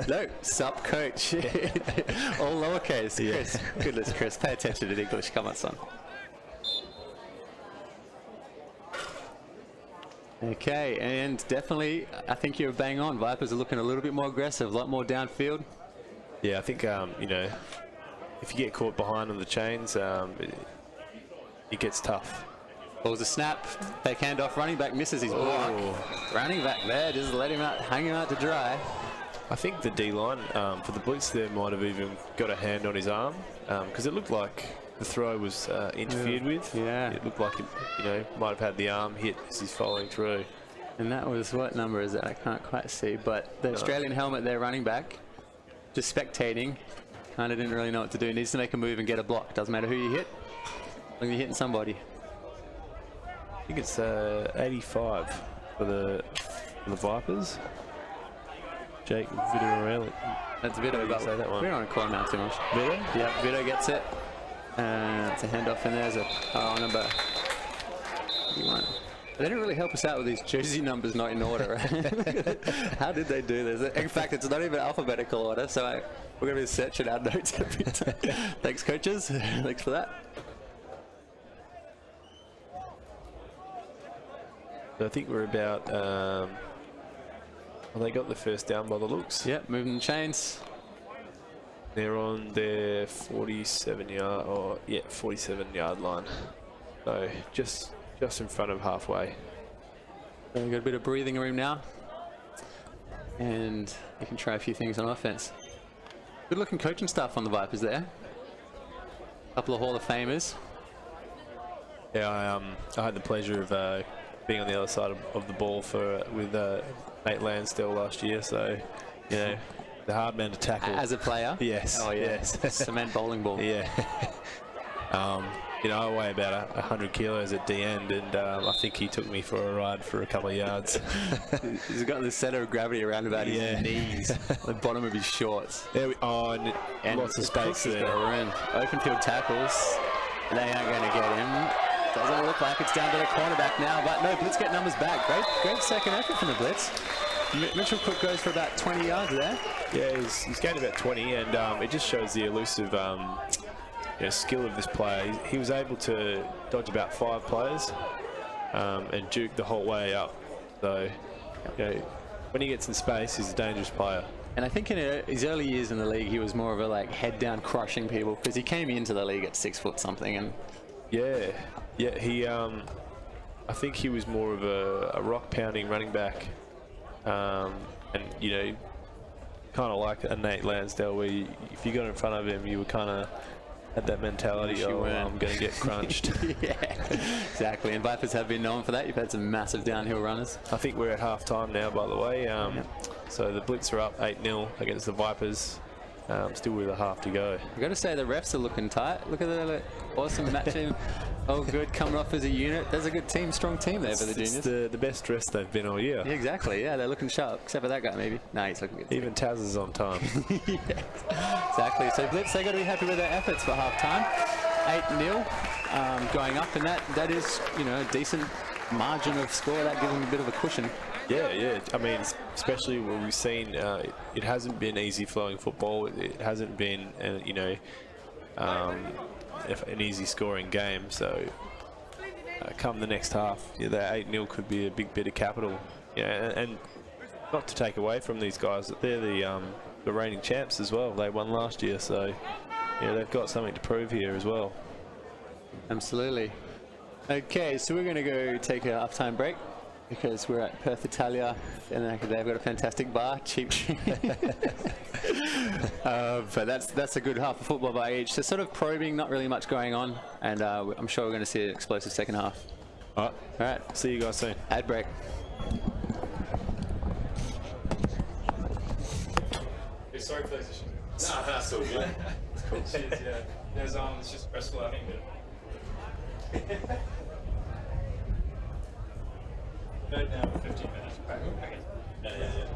Speaker 2: No, sup coach. All lowercase.
Speaker 1: Yeah.
Speaker 2: Chris, goodness, Chris, pay attention to English. Come on, son. Okay, and definitely, I think you're bang on. Vipers are looking a little bit more aggressive, a lot more downfield.
Speaker 1: Yeah, I think, you know, if you get caught behind on the chains, it gets tough.
Speaker 2: Balls a snap, fake handoff, running back misses his block. Running back there, just let him out, hang him out to dry.
Speaker 1: I think the D-line, for the Blitz there, might have even got a hand on his arm, because it looked like the throw was interfered with.
Speaker 2: Yeah.
Speaker 1: It looked like it, you know, might have had the arm hit as he's following through.
Speaker 2: And that was, what number is that? I can't quite see, but the Australian helmet there, running back, just spectating, kind of didn't really know what to do. Needs to make a move and get a block. Doesn't matter who you hit, as long as you're hitting somebody.
Speaker 1: I think it's 85 for the Vipers. Jake Gridiron.
Speaker 2: That's Vito, but
Speaker 1: say that one?
Speaker 2: we don't want to call him out too much.
Speaker 1: Vito?
Speaker 2: Yeah, Vito gets it. It's a handoff, and there's a number 81. They didn't really help us out with these jersey numbers not in order, right? How did they do this? In fact, it's not even alphabetical order, so we're going to be searching our notes every time. Thanks, coaches. Thanks for that.
Speaker 1: So I think we're about, well, they got the first down by the looks.
Speaker 2: Yep, moving the chains.
Speaker 1: They're on their 47-yard line. So just in front of halfway.
Speaker 2: So we've got a bit of breathing room now. And you can try a few things on offense. Good looking coaching staff on the Vipers there. A couple of Hall of Famers.
Speaker 1: Yeah, I had the pleasure of being on the other side of the ball with Nate Lansdale last year, so you know, the hard man to tackle.
Speaker 2: As a player?
Speaker 1: Yes.
Speaker 2: Oh yeah.
Speaker 1: Yes.
Speaker 2: Cement bowling ball.
Speaker 1: Yeah. You know, I weigh about 100 kilos at the end, and I think he took me for a ride for a couple of yards.
Speaker 2: He's got the center of gravity around about his knees, the bottom of his shorts.
Speaker 1: And lots of space there.
Speaker 2: Open field tackles. They aren't going to get him. Doesn't look like it's down to the cornerback now, but no, Blitz get numbers back. Great second effort from the Blitz. Mitchell Cook goes for about 20 yards there.
Speaker 1: Yeah, he's gained about 20, and it just shows the elusive skill of this player. He was able to dodge about 5 players and juke the whole way up. So, you know, when he gets in space, he's a dangerous player.
Speaker 2: And I think in his early years in the league, he was more of a head down crushing people, because he came into the league at 6 foot something. And
Speaker 1: yeah, he I think he was more of a rock pounding running back, and you know, kind of like a Nate Lansdale, where if you got in front of him, you were kind of had that mentality of I'm going to get crunched.
Speaker 2: Yeah, exactly. And Vipers have been known for that. You've had some massive downhill runners.
Speaker 1: I think we're at half time now, by the way. So the Blitz are up 8-0 against the Vipers. Still with a half to go.
Speaker 2: I've got to say the refs are looking tight. Look at the awesome matching. All good, coming off as a unit. There's a good team, strong team there for the juniors.
Speaker 1: It's the best dressed they've been all year.
Speaker 2: Yeah, exactly. Yeah, they're looking sharp, except for that guy maybe. No, he's looking good.
Speaker 1: Even Taz is on time.
Speaker 2: Yeah, exactly. So Blitz, they got to be happy with their efforts for half time. 8-0, going up, and that is, you know, a decent margin of score. That gives them a bit of a cushion.
Speaker 1: Yeah. I mean, especially when we've seen it hasn't been easy flowing football. It hasn't been, you know, an easy scoring game. So come the next half, that 8-0 could be a big bit of capital. Yeah, and not to take away from these guys, they're the reigning champs as well. They won last year, so yeah, they've got something to prove here as well.
Speaker 2: Absolutely. Okay, so we're going to go take a half-time break, because we're at Perth, Italia, and they've got a fantastic bar, cheap. But that's a good half of football by each. So sort of probing, not really much going on, and I'm sure we're going to see an explosive second half.
Speaker 1: All right. See you guys soon.
Speaker 2: Ad break.
Speaker 3: Sorry for those issues. No, that's all good. Cool. Cheers, yeah. There's it's just stressful having it. Good now, 15 minutes. Okay. Yeah.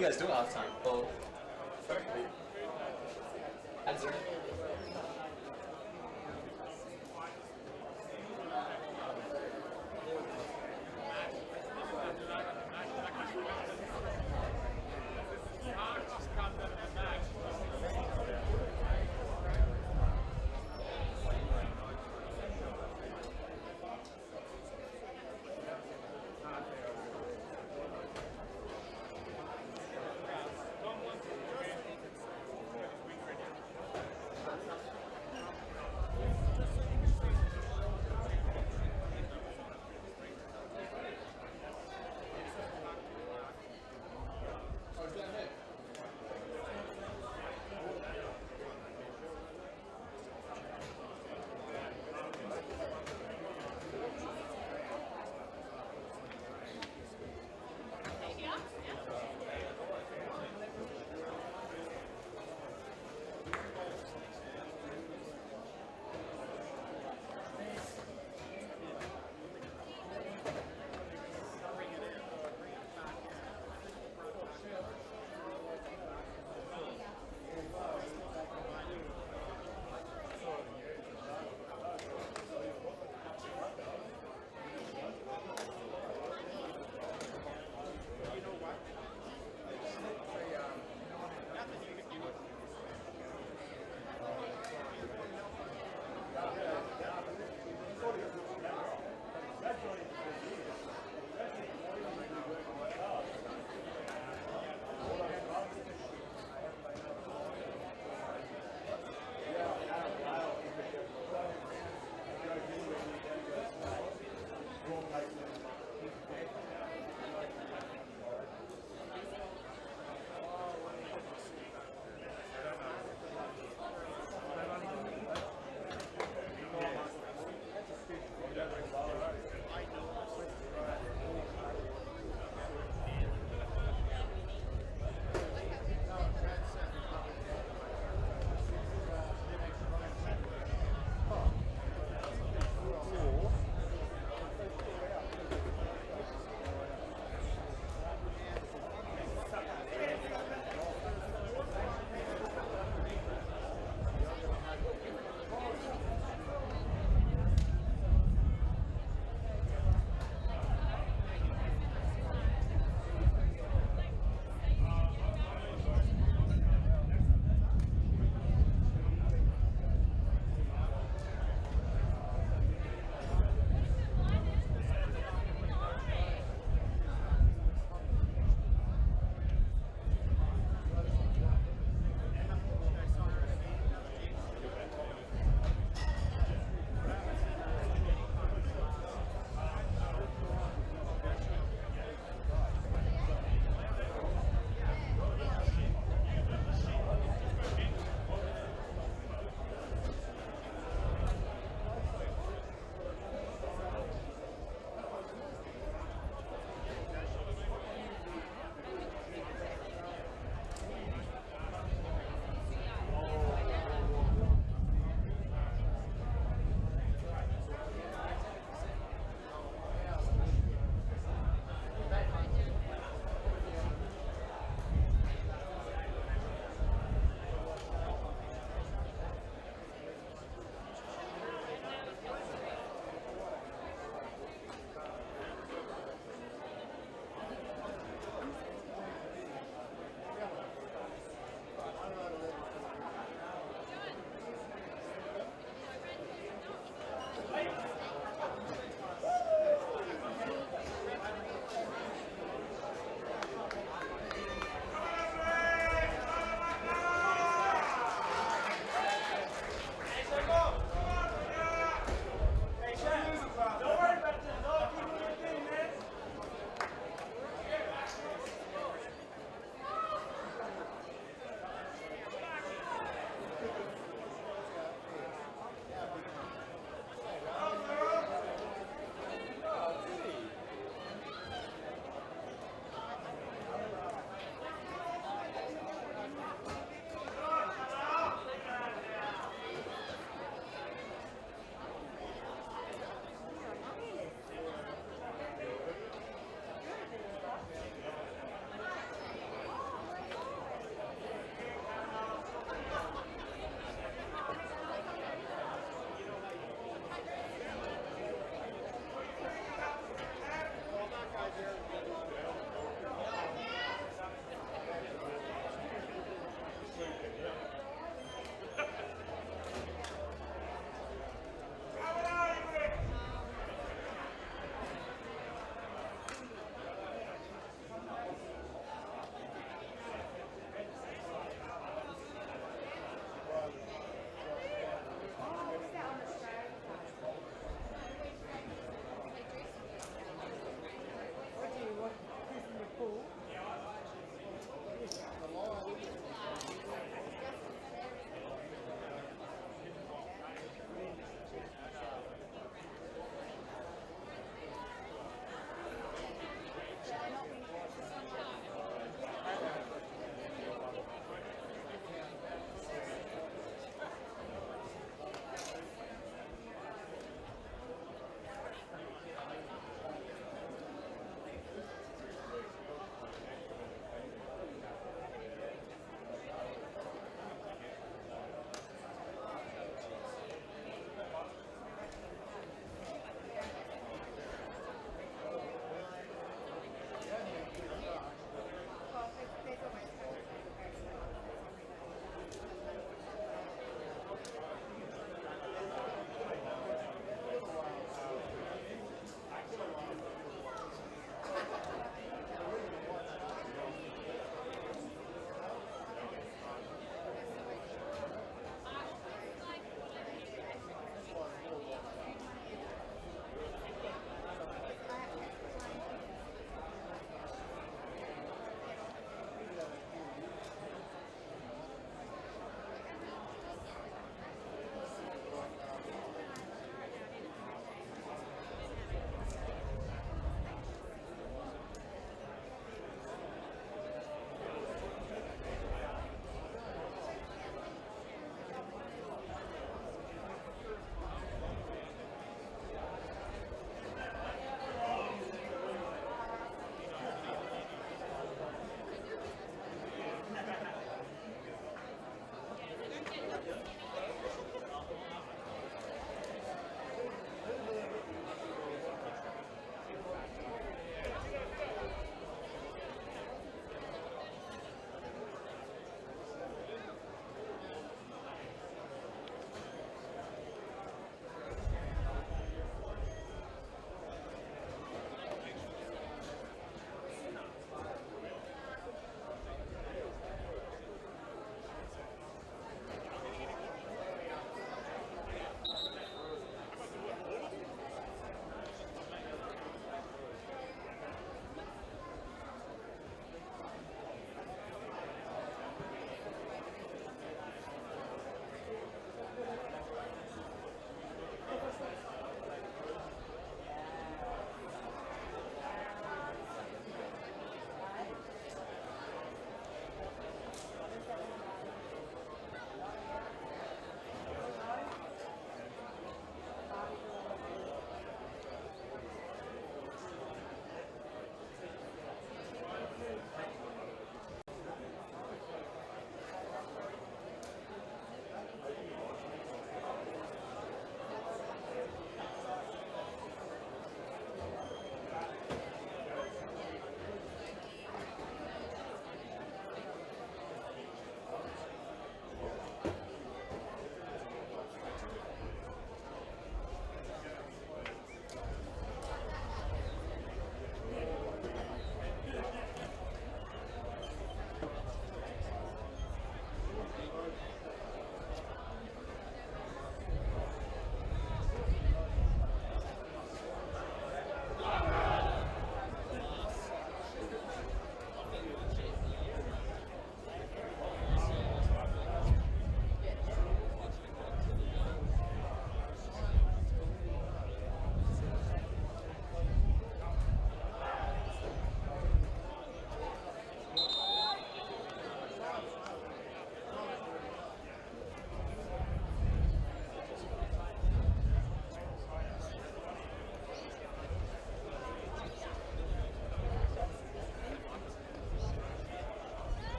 Speaker 2: do you guys do at halftime? Well, ads are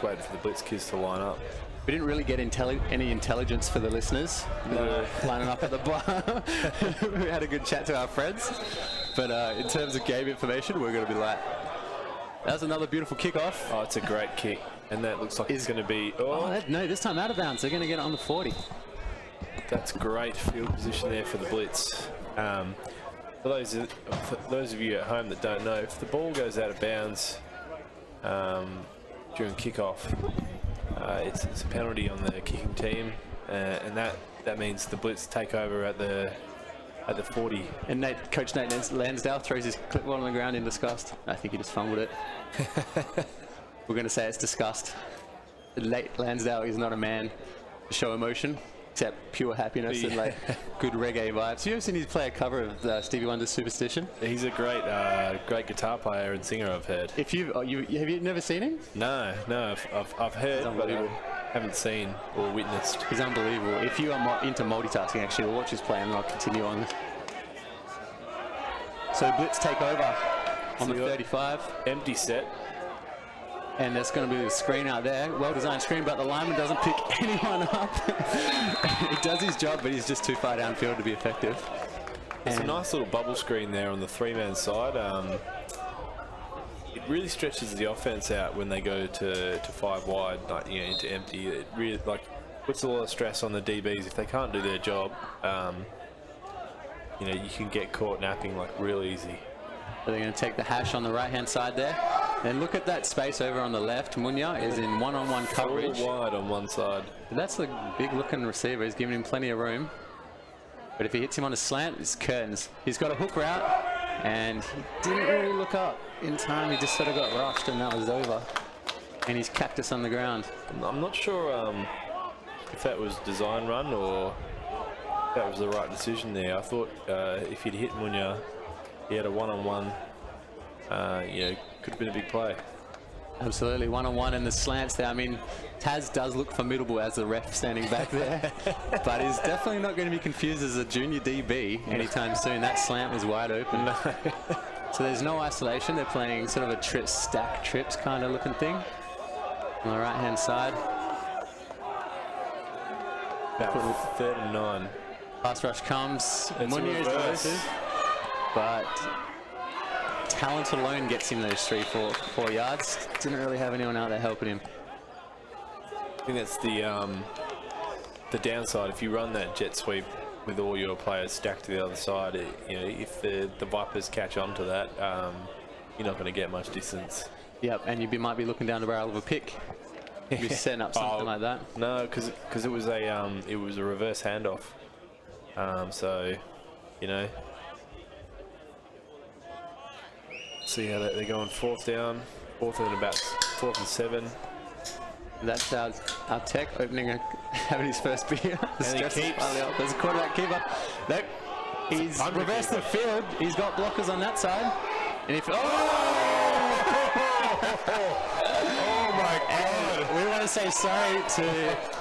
Speaker 4: waiting for the Blitz kids to line up.
Speaker 2: We didn't really get any intelligence for the listeners lining up at the bar. We had a good chat to our friends. But in terms of game information, we're going to be like, that was another beautiful kickoff.
Speaker 4: Oh, it's a great kick. And that looks like it's going to be...
Speaker 2: No, this time out of bounds. They're going to get it on the 40.
Speaker 4: That's great field position there for the Blitz. For those of you at home that don't know, if the ball goes out of bounds during kickoff, it's a penalty on the kicking team, and that means the Blitz take over at the 40.
Speaker 2: And Coach Nate Lansdale throws his clipboard on the ground in disgust. I think he just fumbled it. We're going to say it's disgust. Nate Lansdale is not a man to show emotion, except pure happiness and like good reggae vibes. You ever seen his play a cover of Stevie Wonder's Superstition?
Speaker 4: He's a great guitar player and singer, I've heard.
Speaker 2: Have you never seen him?
Speaker 4: No, I've heard, but I haven't seen or witnessed.
Speaker 2: He's unbelievable. If you are into multitasking, actually, we'll watch his play and then I'll continue on. So Blitz take over on the 35.
Speaker 4: Empty set.
Speaker 2: And there's going to be a screen out there. Well-designed screen, but the lineman doesn't pick anyone up. He does his job, but he's just too far downfield to be effective.
Speaker 4: It's a nice little bubble screen there on the three-man side. It really stretches the offense out when they go to 5 wide, like, into empty. It really puts a lot of stress on the DBs if they can't do their job. You can get caught napping real easy.
Speaker 2: So they're going to take the hash on the right-hand side there. And look at that space over on the left. Munya is in one-on-one coverage.
Speaker 4: Full wide on one side.
Speaker 2: That's a big-looking receiver. He's giving him plenty of room. But if he hits him on a slant, it's curtains. He's got a hook route, and he didn't really look up in time. He just sort of got rushed, and that was over. And he's cactus on the ground.
Speaker 4: I'm not sure if that was design run or if that was the right decision there. I thought if he'd hit Munya, he had a one-on-one. Could have been a big play.
Speaker 2: Absolutely, one-on-one in the slants there. I mean, Taz does look formidable as the ref standing back there, but he's definitely not going to be confused as a junior DB anytime soon. That slant was wide open. So there's no isolation. They're playing sort of a stack trips kind of looking thing on the right-hand side.
Speaker 4: About 3rd and 9.
Speaker 2: Pass rush comes. Munya is aggressive, but talent alone gets him those 4 yards. Didn't really have anyone out there helping him.
Speaker 4: I think that's the downside. If you run that jet sweep with all your players stacked to the other side, if the Vipers catch on to that, you're not going to get much distance.
Speaker 2: Yep, and you might be looking down the barrel of a pick. You're setting up something like that.
Speaker 4: No, because it was a reverse handoff. So, see how they're going 4th down, 4th and 7.
Speaker 2: That's our tech having his first beer.
Speaker 4: And he keeps.
Speaker 2: There's a quarterback keeper. Nope. He's reversed the field. He's got blockers on that side. And if
Speaker 4: Oh my God!
Speaker 2: We want to say sorry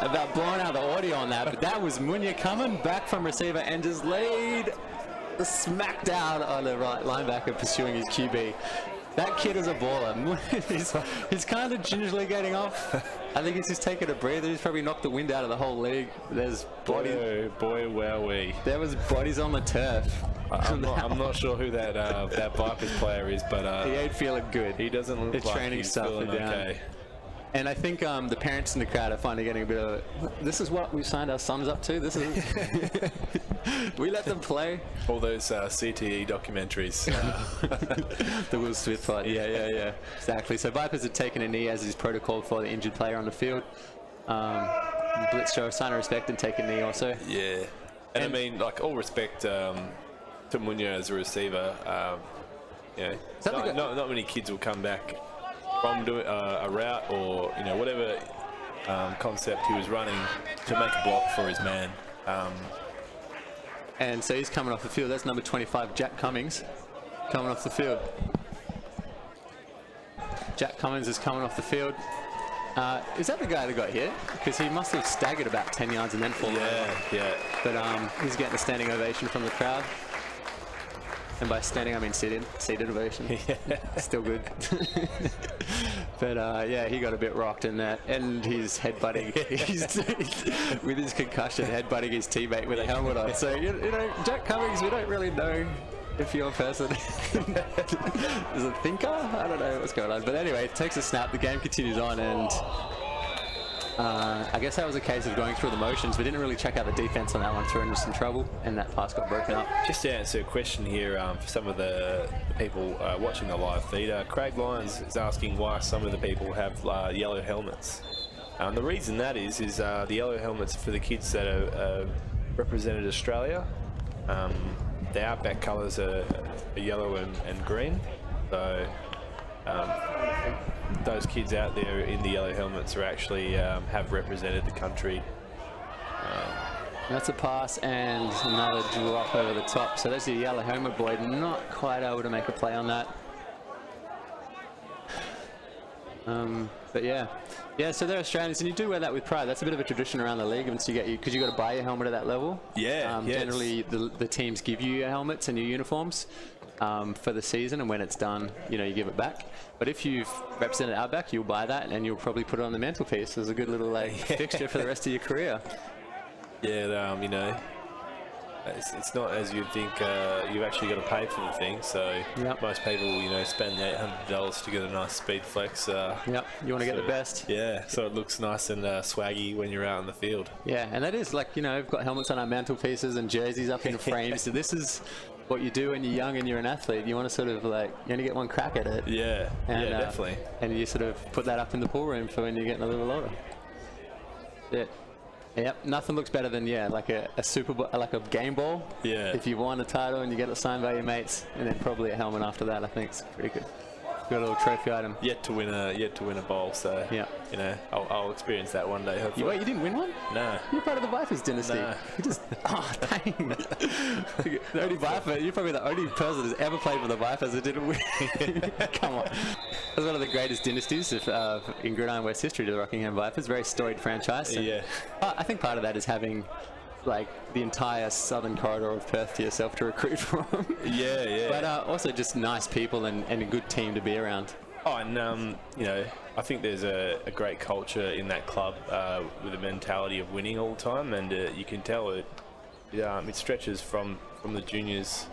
Speaker 2: about blowing out the audio on that, but that was Munya coming back from receiver and just laid the smack down on the right linebacker pursuing his QB. That kid is a baller. He's kind of gingerly getting off. I think he's just taking a breather. He's probably knocked the wind out of the whole league. There's bodies.
Speaker 4: Boy, wowee.
Speaker 2: There was bodies on the turf.
Speaker 4: I'm not sure who that Vipers player is, but
Speaker 2: he ain't feeling good.
Speaker 4: He doesn't look like
Speaker 2: training
Speaker 4: he's
Speaker 2: stuff
Speaker 4: feeling okay.
Speaker 2: And I think the parents in the crowd are finally getting a bit of, this is what we signed our sons up to. This is we let them play.
Speaker 4: All those CTE documentaries.
Speaker 2: The Will Smith fight. Yeah. Exactly. So Vipers have taken a knee as is protocol for the injured player on the field. Blitz show a sign of respect and take a knee also.
Speaker 4: Yeah. And I mean, all respect to Munya as a receiver. Not many kids will come back from doing a route or whatever concept he was running to make a block for his man.
Speaker 2: And so he's coming off the field. That's number 25, Jack Cummings, coming off the field. Jack Cummings is coming off the field. Is that the guy that got hit? Because he must have staggered about 10 yards and then fallen over.
Speaker 4: Yeah.
Speaker 2: But he's getting a standing ovation from the crowd. And by standing, I mean seated ovation.
Speaker 4: Yeah.
Speaker 2: Still good. But yeah, he got a bit rocked in that, and he's headbutting. He's with his concussion, headbutting his teammate with a helmet on. So you know, Jack Cummings, we don't really know if your person is a thinker. I don't know what's going on. But anyway, it takes a snap. The game continues on, and I guess that was a case of going through the motions. We didn't really check out the defense on that one, threw into some trouble, and that pass got broken up.
Speaker 4: Just to answer a question here for some of the people watching the live feed, Craig Lyons is asking why some of the people have yellow helmets. The reason that is the yellow helmets for the kids that are represented Australia. The Outback colours are yellow and green, so those kids out there in the yellow helmets are actually have represented the country.
Speaker 2: That's a pass and another drop over the top. So there's the yellow helmet boy, not quite able to make a play on that. But yeah, so they're Australians, and you do wear that with pride. That's a bit of a tradition around the league, once you get because you got to buy your helmet at that level.
Speaker 4: Yeah,
Speaker 2: generally the teams give you your helmets and your uniforms for the season, and when it's done, you know, you give it back. But if you've represented Outback, you'll buy that, and you'll probably put it on the mantelpiece as a good little fixture for the rest of your career.
Speaker 4: Yeah, you know, it's not as you'd think. You've actually got to pay for the thing, so most people, you know, spend $800 to get a nice speed flex.
Speaker 2: Yep, you want to get the best.
Speaker 4: Yeah, so it looks nice and swaggy when you're out in the field.
Speaker 2: Yeah, and that is like, you know, we've got helmets on our mantelpieces and jerseys up in frames. So this is what you do when you're young and you're an athlete. You want to sort of like, you only get one crack at it.
Speaker 4: Yeah,
Speaker 2: and,
Speaker 4: definitely.
Speaker 2: And you sort of put that up in the pool room for when you're getting a little older. Yeah. Yep, nothing looks better than like a Super Bowl, like a game ball.
Speaker 4: Yeah.
Speaker 2: If you've won a title and you get it signed by your mates, and then probably a helmet after that. I think it's pretty good. Good little trophy item.
Speaker 4: Yet to win a bowl, so
Speaker 2: yeah,
Speaker 4: you know, I'll experience that one day. Hopefully.
Speaker 2: Wait, you didn't win one?
Speaker 4: No.
Speaker 2: You're part of the Vipers dynasty.
Speaker 4: No.
Speaker 2: You just dang. The only Viper. You're probably the only person who's ever played for the Vipers that didn't win. Come on. That's one of the greatest dynasties in Gridiron West history, to the Rockingham Vipers. Very storied franchise.
Speaker 4: Yeah.
Speaker 2: I think part of that is having like the entire southern corridor of Perth to yourself to recruit from.
Speaker 4: Yeah.
Speaker 2: But also just nice people and a good team to be around.
Speaker 4: Oh, and you know, I think there's a great culture in that club with a mentality of winning all the time, and you can tell it stretches from the juniors.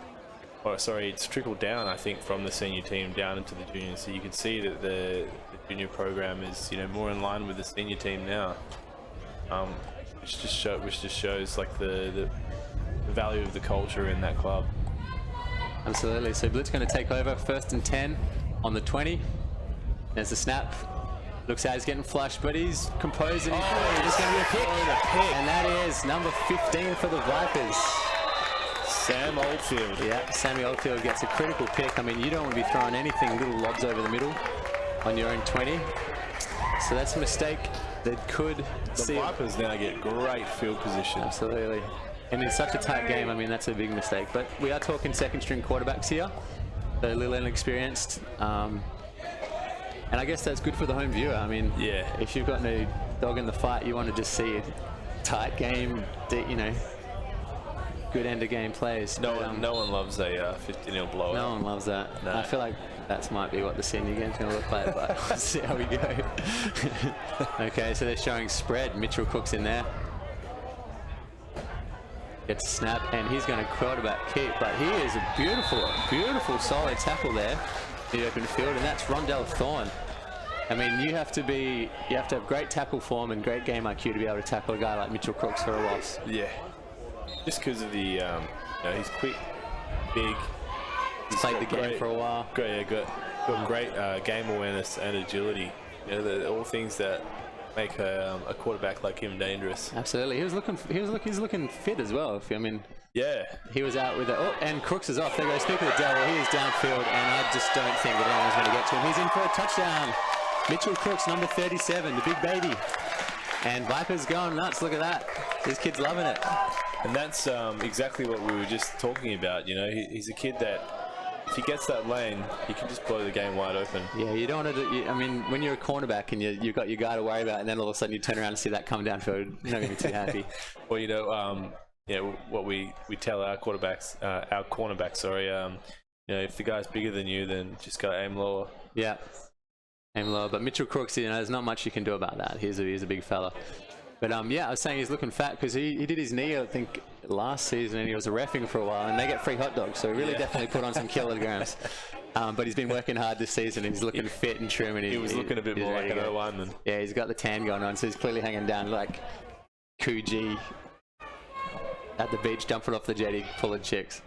Speaker 4: Oh, sorry, it's trickled down, I think, from the senior team down into the juniors. So you can see that the junior program is, you know, more in line with the senior team now, which just shows like the value of the culture in that club.
Speaker 2: Absolutely. So Blitz going to take over, 1st and 10 on the 20. There's the snap. Looks like he's getting flushed, but he's composed and it's going to be a pick. And that is number 15 for the Vipers.
Speaker 4: Sam Oldfield.
Speaker 2: Yeah, Sammy Oldfield gets a critical pick. I mean, you don't want to be throwing anything, little lobs over the middle on your own 20. So that's a mistake that could
Speaker 4: The Vipers now get great field position.
Speaker 2: Absolutely. And in such a tight game, I mean, that's a big mistake. But we are talking second string quarterbacks here. They're a little inexperienced. And I guess that's good for the home viewer. I mean,
Speaker 4: yeah,
Speaker 2: if you've got no dog in the fight, you want to just see a tight game, you know, good end of game plays.
Speaker 4: No one loves a 50-0 blowout.
Speaker 2: No one loves that. No. I feel like that might be what the senior game's going to look like, but let's see how we go. Okay, so they're showing spread. Mitchell Cook's in there. Gets a snap, and he's going to quarterback keep, but he is a beautiful, solid tackle there in the open field, and that's Rondell Thorne. I mean, you have to have great tackle form and great game IQ to be able to tackle a guy like Mitchell Crooks for a loss.
Speaker 4: Yeah, just because of the, you know, he's quick, big.
Speaker 2: He's played the game for a while.
Speaker 4: Got great game awareness and agility. You know, they're all things that make a quarterback like him dangerous.
Speaker 2: Absolutely, he's looking fit as well. I mean,
Speaker 4: yeah,
Speaker 2: he was out with it. Oh, and Crooks is off. There goes. Speaking of the devil, he is downfield, and I just don't think that anyone's going to get to him. He's in for a touchdown. Mitchell Crooks, number 37, the big baby. And Viper's going nuts. Look at that. This kid's loving it.
Speaker 4: And that's exactly what we were just talking about. You know, he's a kid that, if he gets that lane, he can just blow the game wide open.
Speaker 2: Yeah, you don't want to. I mean, when you're a cornerback and you've got your guy to worry about, and then all of a sudden you turn around and see that come downfield, you're not going to be too happy.
Speaker 4: Well, you know, what we tell our cornerbacks, sorry, you know, if the guy's bigger than you, then just go aim lower.
Speaker 2: Yeah. Aim lower, but Mitchell Crooks, you know, there's not much you can do about that. He's a big fella. But yeah, I was saying he's looking fat because he did his knee, I think, last season, and he was a reffing for a while, and they get free hot dogs, so he really definitely put on some kilograms. But he's been working hard this season. He's looking fit and trim, and
Speaker 4: he was looking a bit more like an O-lineman.
Speaker 2: Yeah, he's got the tan going on, so he's clearly hanging down like Coogee at the beach, dumping off the jetty, pulling chicks.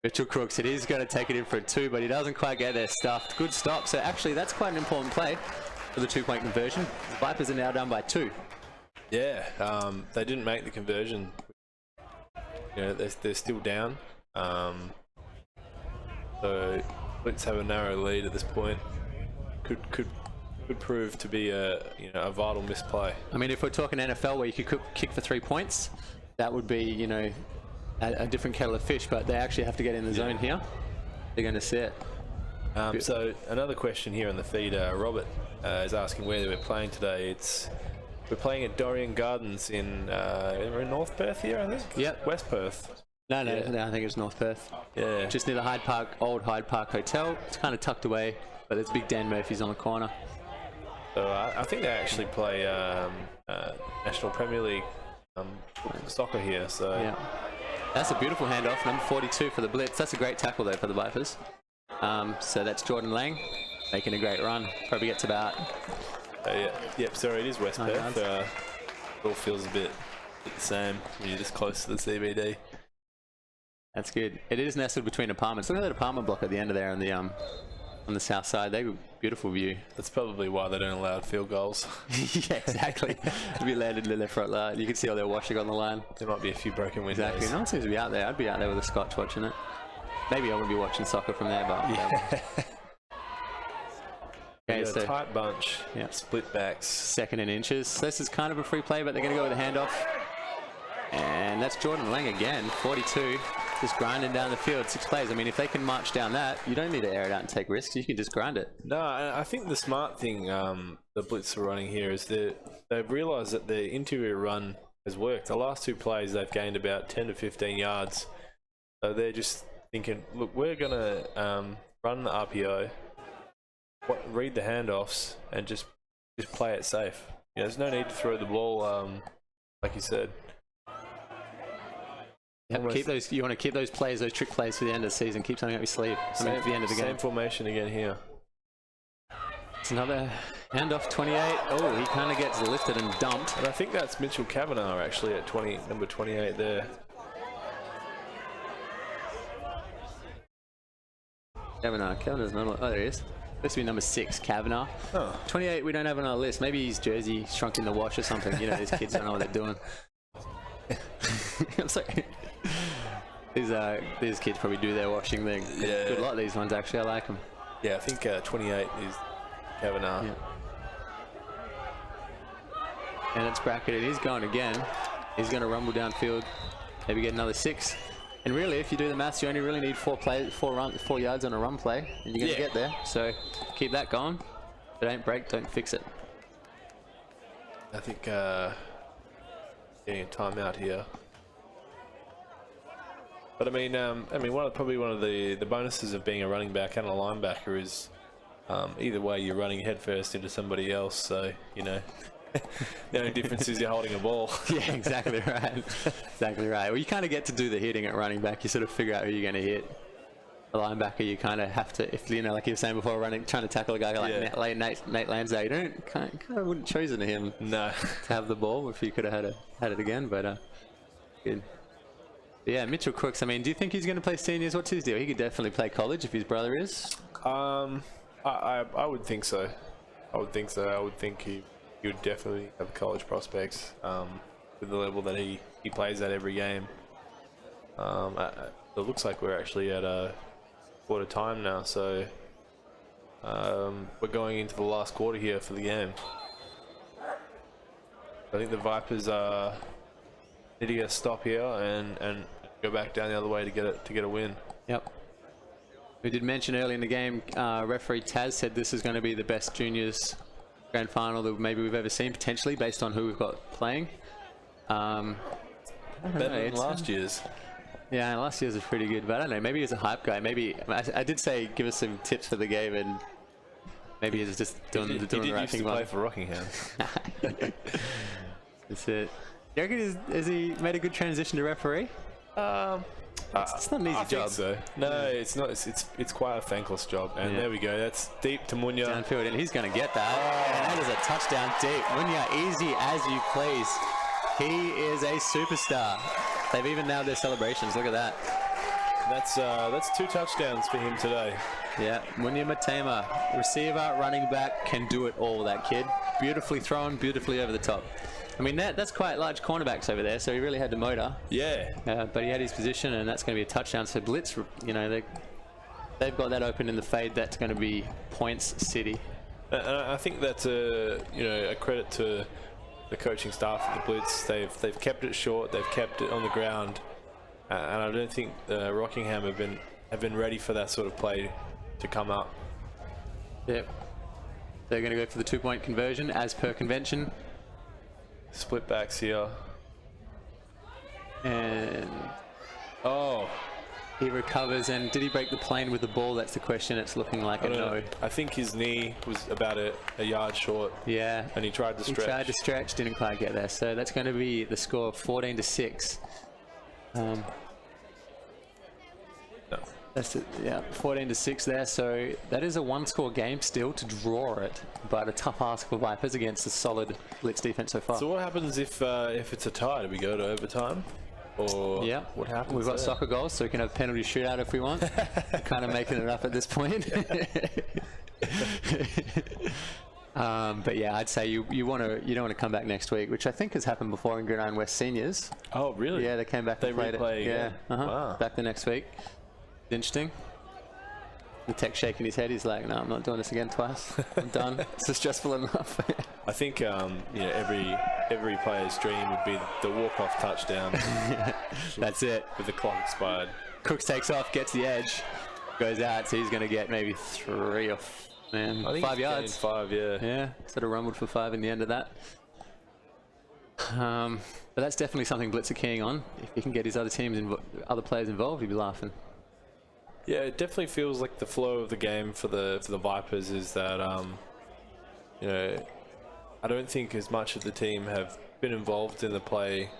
Speaker 2: Mitchell Crooks, it is going to take it in for a 2, but he doesn't quite get there stuffed. Good stop. So actually, that's quite an important play for the 2-point conversion. The Vipers are now down by 2.
Speaker 4: Yeah, they didn't make the conversion. You know, they're still down. So let's have a narrow lead at this point. Could prove to be a vital misplay.
Speaker 2: I mean, if we're talking NFL where you could kick for 3 points, that would be, you know, a different kettle of fish. But they actually have to get in the zone here. They're going to sit.
Speaker 4: So another question here on the feed. Robert is asking where we're playing today. We're playing at Dorrien Gardens we're in North Perth here, I think?
Speaker 2: Yep.
Speaker 4: West Perth.
Speaker 2: No, I think it's North Perth.
Speaker 4: Yeah.
Speaker 2: Just near the old Hyde Park Hotel. It's kind of tucked away, but there's big Dan Murphy's on the corner.
Speaker 4: So I think they actually play National Premier League soccer here. So
Speaker 2: yeah. That's a beautiful handoff, number 42 for the Blitz. That's a great tackle, though, for the Vipers. So that's Jordan Lang making a great run. Probably gets about...
Speaker 4: Yep, sorry, it is West Perth. It all feels a bit the same when you're just close to the CBD.
Speaker 2: That's good. It is nestled between apartments. Look at that apartment block at the end of there on the south side. They got beautiful view.
Speaker 4: That's probably why they don't allow field goals.
Speaker 2: Yeah, exactly. To be landed in their front line. You can see all their washing on the line.
Speaker 4: There might be a few broken windows.
Speaker 2: Exactly. No one seems to be out there. I'd be out there with a scotch watching it. Maybe I wouldn't be watching soccer from there, but...
Speaker 4: Yeah.
Speaker 2: Okay,
Speaker 4: so a tight bunch, split backs.
Speaker 2: 2nd and inches. So this is kind of a free play, but they're going to go with a handoff. And that's Jordan Lang again, 42. Just grinding down the field, 6 plays. I mean, if they can march down that, you don't need to air it out and take risks. You can just grind it.
Speaker 4: No, I think the smart thing the Blitz are running here is that they've realised that the interior run has worked. The last 2 plays, they've gained about 10 to 15 yards. So they're just thinking, look, we're going to run the RPO, read the handoffs, and just play it safe. You know, there's no need to throw the ball, like you said.
Speaker 2: Yep, keep those. You want to keep those plays, those trick plays for the end of the season. Keep something up your sleeve. For the end of the game.
Speaker 4: Same formation again here.
Speaker 2: It's another handoff, 28. Oh, he kind of gets lifted and dumped.
Speaker 4: And I think that's Mitchell Kavanagh actually at number 28 there.
Speaker 2: Kavanagh's not. Oh, there he is. This would be number 6, Kavanagh.
Speaker 4: Oh.
Speaker 2: 28, we don't have on our list. Maybe his jersey shrunk in the wash or something. You know, these kids don't know what they're doing. I'm sorry. These kids probably do their washing. They're good lot, these ones, actually. I like them.
Speaker 4: Yeah, I think 28 is Kavanagh.
Speaker 2: Yeah. And it's bracketed. He's going again. He's going to rumble downfield. Maybe get another 6. And really, if you do the maths, you only really need 4 yards on a run play, and you're going to get there. So keep that going. If it ain't break, don't fix it.
Speaker 4: I think getting a timeout here. But I mean, probably one of the bonuses of being a running back and a linebacker is either way you're running headfirst into somebody else. So you know. The only difference is you're holding a ball.
Speaker 2: Yeah, exactly right. Exactly right. Well, you kind of get to do the hitting at running back. You sort of figure out who you're going to hit. A linebacker, you kind of have to, if you know, like you were saying before, trying to tackle a guy like Nate Lansdale, you don't kind of wouldn't chosen him.
Speaker 4: No.
Speaker 2: To have the ball if you could have had it again, but good. But yeah, Mitchell Crooks. I mean, do you think he's going to play seniors? What's his deal? He could definitely play college if his brother is.
Speaker 4: I would think so. I would think he would definitely have college prospects with the level that he plays at every game. It looks like we're actually at a quarter time now, so we're going into the last quarter here for the game. I think the Vipers need to get a stop here and go back down the other way to get a win.
Speaker 2: Yep. We did mention early in the game, referee Taz said this is going to be the best juniors grand final that maybe we've ever seen, potentially, based on who we've got playing.
Speaker 4: Better than last year's.
Speaker 2: Yeah, last year's was pretty good, but I don't know, maybe he's a hype guy. Maybe I did say give us some tips for the game, and Maybe he's just doing
Speaker 4: He
Speaker 2: the
Speaker 4: did
Speaker 2: right
Speaker 4: used to
Speaker 2: thing.
Speaker 4: play for Rockingham.
Speaker 2: That's it. You reckon has he made a good transition to referee? It's not an easy
Speaker 4: I
Speaker 2: job.
Speaker 4: think so. No, it's not. It's quite a thankless job. And there we go. That's deep to Munya.
Speaker 2: Downfield, and he's going to get that. And that is a touchdown deep. Munya, easy as you please. He is a superstar. They've even nailed their celebrations. Look at that.
Speaker 4: That's 2 touchdowns for him today.
Speaker 2: Yeah, Munya Matema, receiver, running back, can do it all, that kid. Beautifully thrown, beautifully over the top. I mean, that's quite large cornerbacks over there, so he really had to motor.
Speaker 4: Yeah.
Speaker 2: But he had his position, and that's going to be a touchdown. So Blitz, you know, they've got that open in the fade. That's going to be points city.
Speaker 4: And I think that's a credit to the coaching staff of the Blitz. They've kept it short. They've kept it on the ground, and I don't think Rockingham have been ready for that sort of play to come up.
Speaker 2: Yep. They're going to go for the 2-point conversion as per convention.
Speaker 4: Split backs here.
Speaker 2: And
Speaker 4: oh,
Speaker 2: he recovers. And did he break the plane with the ball? That's the question. It's looking like a no.
Speaker 4: I think his knee was about a yard short.
Speaker 2: Yeah.
Speaker 4: And he tried to stretch.
Speaker 2: He tried to stretch, didn't quite get there. So that's going to be the score, 14-6.
Speaker 4: No.
Speaker 2: That's it, yeah, 14-6 there. So that is a 1-score game still to draw it, but a tough ask for Vipers against a solid Blitz defense so far.
Speaker 4: So what happens if it's a tie? Do we go to overtime, or
Speaker 2: yeah,
Speaker 4: what happens?
Speaker 2: We've got
Speaker 4: there?
Speaker 2: soccer goals, so we can have penalty shootout if we want. Kind of making it up at this point. But yeah, I'd say you don't want to come back next week, which I think has happened before in Gridiron West Seniors.
Speaker 4: Oh really?
Speaker 2: Yeah, they came back.
Speaker 4: They
Speaker 2: and played
Speaker 4: replay
Speaker 2: it.
Speaker 4: again?
Speaker 2: Yeah,
Speaker 4: Wow.
Speaker 2: Back the next week. Interesting. The tech shaking his head. He's like, "No, I'm not doing this again twice. I'm done. It's stressful enough."
Speaker 4: I think every player's dream would be the walk-off touchdown.
Speaker 2: That's it.
Speaker 4: With the clock expired.
Speaker 2: Cooks takes off, gets the edge, goes out. So he's going to get maybe 3 or 5 yards.
Speaker 4: 5, yeah.
Speaker 2: Yeah, sort of rumbled for 5 in the end of that. But that's definitely something Blitz are keying on. If he can get his other teams, other players involved, he'd be laughing.
Speaker 4: Yeah, it definitely feels like the flow of the game for the Vipers is that I don't think as much of the team have been involved in the play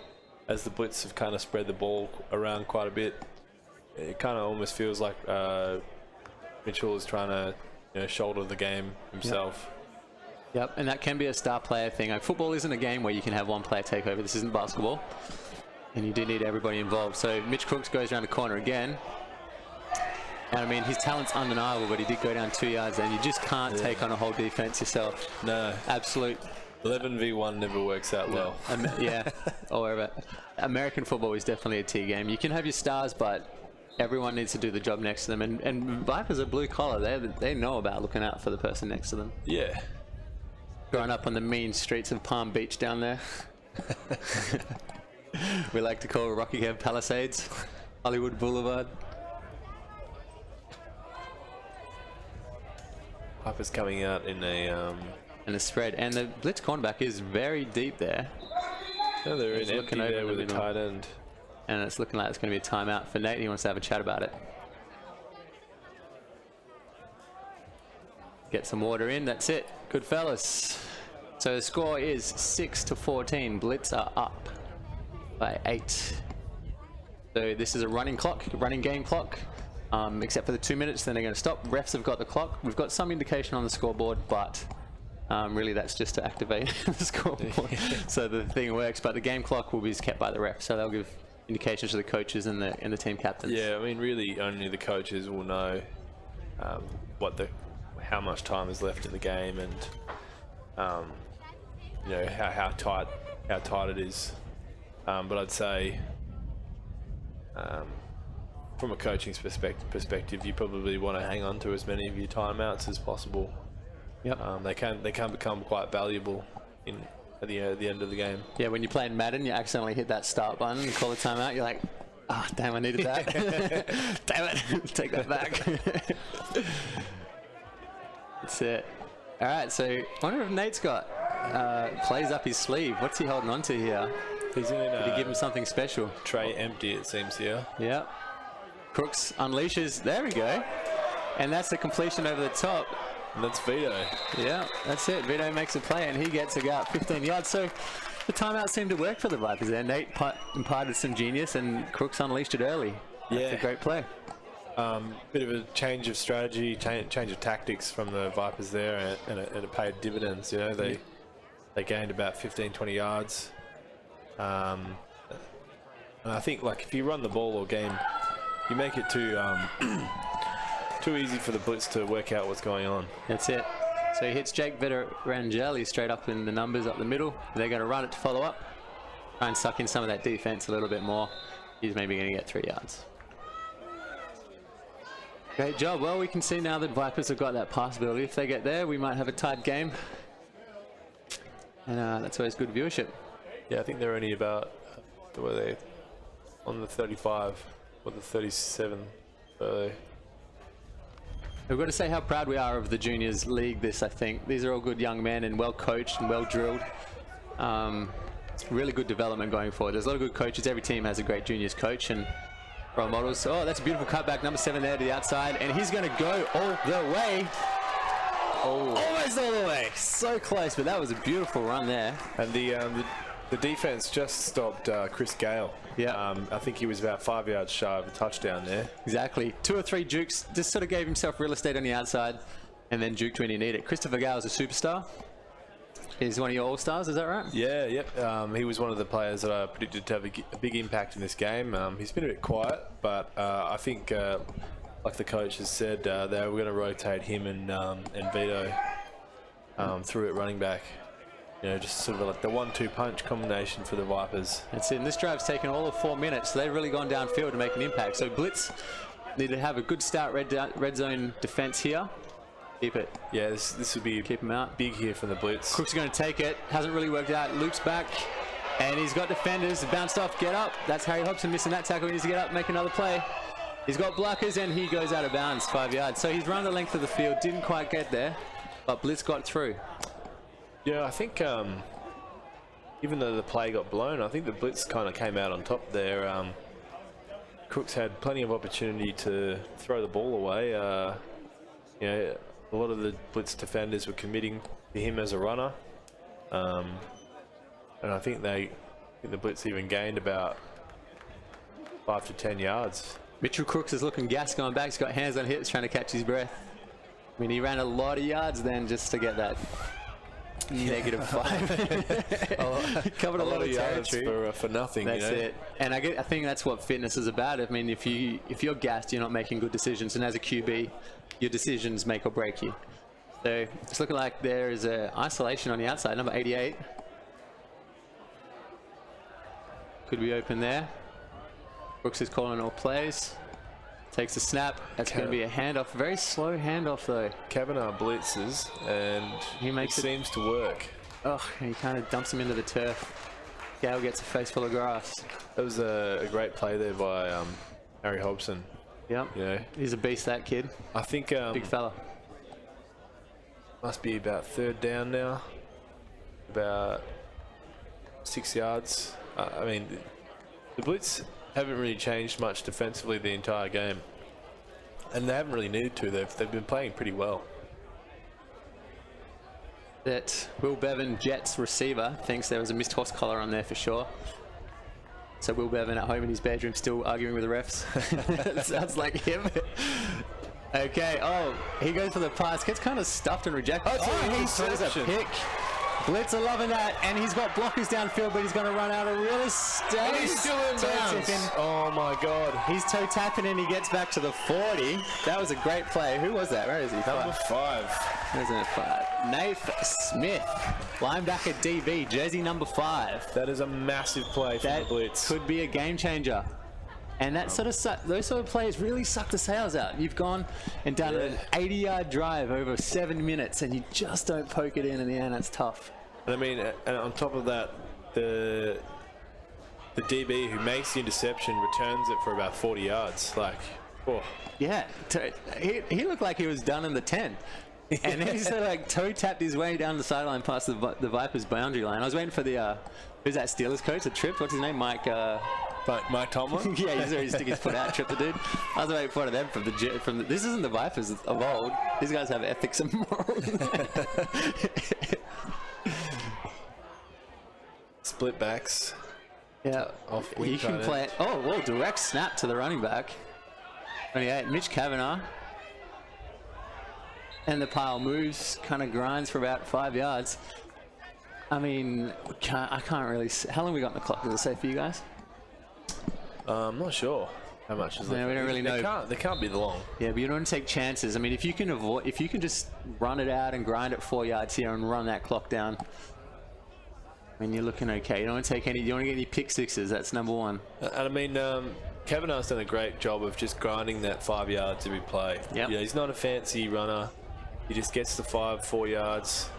Speaker 4: as the Blitz have kind of spread the ball around quite a bit. It kind of almost feels like Mitchell is trying to shoulder the game himself.
Speaker 2: Yep, and that can be a star player thing. Like, football isn't a game where you can have one player take over. This isn't basketball, and you do need everybody involved. So Mitch Crooks goes around the corner again. And I mean, his talent's undeniable, but he did go down 2 yards, and you just can't take on a whole defense yourself.
Speaker 4: No.
Speaker 2: Absolute.
Speaker 4: 11v1 never works out well.
Speaker 2: Yeah, or whatever. American football is definitely a T game. You can have your stars, but everyone needs to do the job next to them. And Vipers are blue collar. They know about looking out for the person next to them.
Speaker 4: Yeah.
Speaker 2: Growing up on the mean streets of Palm Beach down there. We like to call Rockingham Palisades, Hollywood Boulevard.
Speaker 4: Piper's coming out in
Speaker 2: a spread, and the Blitz cornerback is very deep there.
Speaker 4: No, they're in empty there with a tight end.
Speaker 2: And it's looking like it's going to be a timeout for Nate. He wants to have a chat about it. Get some water in. That's it. Good fellas. So the score is 6-14. Blitz are up by 8. So this is a running game clock. Except for the 2 minutes, then they're going to stop. Refs have got the clock. We've got some indication on the scoreboard, but really that's just to activate the scoreboard. So the thing works, but the game clock will be kept by the ref. So they'll give indications to the coaches and the team captains.
Speaker 4: Yeah, I mean, really only the coaches will know how much time is left in the game, and how tight it is. But I'd say. From a coaching perspective, you probably want to hang on to as many of your timeouts as possible.
Speaker 2: Yep.
Speaker 4: They can become quite valuable at the end of the game.
Speaker 2: Yeah, when you're playing Madden, you accidentally hit that start button and call a timeout. You're like, damn, I needed that. Damn it, take that back. That's it. All right, so I wonder if Nate's got plays up his sleeve. What's he holding on to here?
Speaker 4: He's in
Speaker 2: Did he give him something special?
Speaker 4: Tray empty, it seems here.
Speaker 2: Yeah. Crooks unleashes. There we go. And that's the completion over the top.
Speaker 4: And that's Vito.
Speaker 2: Yeah, that's it. Vito makes a play, and he gets about 15 yards. So the timeout seemed to work for the Vipers there. Nate imparted some genius, and Crooks unleashed it early. That's a great play.
Speaker 4: Bit of a change of strategy, change of tactics from the Vipers there, and it paid dividends. You know, they gained about 15, 20 yards. And I think, like, if you run the ball all game, you make it too easy for the Blitz to work out what's going on.
Speaker 2: That's it. So he hits Jake Rangel straight up in the numbers up the middle. They're going to run it to follow up. Try and suck in some of that defense a little bit more. He's maybe going to get 3 yards. Great job. Well, we can see now that Vipers have got that possibility. If they get there, we might have a tight game. And that's always good viewership.
Speaker 1: Yeah, I think they're only about, were they on the 35 or the 37. So
Speaker 2: we've got to say how proud we are of the juniors league this, I think. These are all good young men and well coached and well drilled. Really good development going forward. There's a lot of good coaches. Every team has a great juniors coach and role models. Oh, that's a beautiful cutback. Number 7 there to the outside. And he's going to go all the way. Oh. Almost all the way. So close, but that was a beautiful run there.
Speaker 4: And the defense just stopped Chris Gale.
Speaker 2: Yeah.
Speaker 4: I think he was about 5 yards shy of a touchdown there.
Speaker 2: Exactly. 2 or 3 jukes. Just sort of gave himself real estate on the outside and then juked when he needed it. Christopher Gale is a superstar. He's one of your all-stars, is that right?
Speaker 4: Yeah, yep. He was one of the players that I predicted to have a big impact in this game. He's been a bit quiet, but I think, like the coach has said, they were going to rotate him and Vito through at running back. You know, just sort of like the 1-2 punch combination for the Vipers.
Speaker 2: That's it. And this drive's taken all of 4 minutes, so they've really gone downfield to make an impact. So Blitz need to have a good start red zone defense here. Keep it.
Speaker 4: Yeah, this would be
Speaker 2: keep him out.
Speaker 4: Big here from the Blitz.
Speaker 2: Crooks are going to take it. Hasn't really worked out. Loops back. And he's got defenders. Bounced off. Get up. That's Harry Hobson missing that tackle. He needs to get up, make another play. He's got blockers, and he goes out of bounds 5 yards. So he's run the length of the field. Didn't quite get there, but Blitz got through.
Speaker 4: Yeah, I think even though the play got blown, I think the Blitz kind of came out on top there. Crooks had plenty of opportunity to throw the ball away. You know, a lot of the Blitz defenders were committing to him as a runner. And I think the Blitz even gained about 5 to 10 yards.
Speaker 2: Mitchell Crooks is looking gassed going back. He's got hands on hips trying to catch his breath. I mean, he ran a lot of yards then just to get that -5. Covered a lot of
Speaker 4: yards
Speaker 2: territory
Speaker 4: for nothing.
Speaker 2: That's
Speaker 4: you know?
Speaker 2: it. And I think that's what fitness is about. I mean, if you're gassed, you're not making good decisions. And as a QB, your decisions make or break you. So it's looking like there is an isolation on the outside, number 88. Could be open there. Brooks is calling all plays. Takes the snap. That's going to be a handoff. Very slow handoff though.
Speaker 4: Kavanagh blitzes and it seems to work.
Speaker 2: Oh, he kind of dumps him into the turf. Gale gets a face full of grass.
Speaker 4: That was a great play there by Harry Hobson.
Speaker 2: Yep.
Speaker 4: Yeah.
Speaker 2: He's a beast, that kid.
Speaker 4: I think
Speaker 2: big fella.
Speaker 4: Must be about 3rd down now. About 6 yards. I mean, the Blitz haven't really changed much defensively the entire game, and they haven't really needed to. They've been playing pretty well.
Speaker 2: That Will Bevan, Jets receiver, thinks there was a missed horse collar on there for sure. So Will Bevan at home in his bedroom still arguing with the refs. Sounds like him. Okay, oh, he goes for the pass, gets kind of stuffed and rejected. Oh, he throws a pick. Blitz are loving that, and he's got blockers downfield, but he's going to run out of real estate.
Speaker 4: And he's still in bounds. Oh my God.
Speaker 2: He's toe tapping and he gets back to the 40. That was a great play. Who was that? Where is he?
Speaker 4: Number 5.
Speaker 2: Where's that 5? Nath Smith, linebacker DB, jersey number 5.
Speaker 4: That is a massive play for the Blitz.
Speaker 2: Could be a game changer. And that those sort of plays really suck the sails out. You've gone and done an 80-yard drive over 7 minutes, and you just don't poke it in the end. That's tough.
Speaker 4: And I mean, and on top of that, the DB who makes the interception returns it for about 40 yards. Like, oh.
Speaker 2: Yeah, he looked like he was done in the 10. And then he sort of like toe tapped his way down the sideline past the Vipers boundary line. I was waiting for the who's that Steelers coach? The Trips? What's his name? Mike
Speaker 4: Mike Tomlin?
Speaker 2: Yeah, he's already sticking his foot out, trip the dude. I was making fun of them from the. This isn't the Vipers of old. These guys have ethics and morals.
Speaker 4: Split backs.
Speaker 2: Yeah,
Speaker 4: Off
Speaker 2: you can play it. Oh, well, direct snap to the running back. 28, Mitch Kavanagh. And the pile moves, kind of grinds for about 5 yards. I mean, I can't really. How long we got in the clock? Does it say for you guys?
Speaker 4: I'm not sure how much is left.
Speaker 2: Yeah, we don't really know.
Speaker 4: They can't be long.
Speaker 2: Yeah, but you don't take chances. I mean, if you can just run it out and grind it 4 yards here and run that clock down, I mean, you're looking okay. You don't want to take any. You don't want to get any pick sixes. That's number one.
Speaker 4: And I mean, Kavanagh's done a great job of just grinding that 5 yards every play.
Speaker 2: Yep.
Speaker 4: Yeah, he's not a fancy runner. He just gets the 4 yards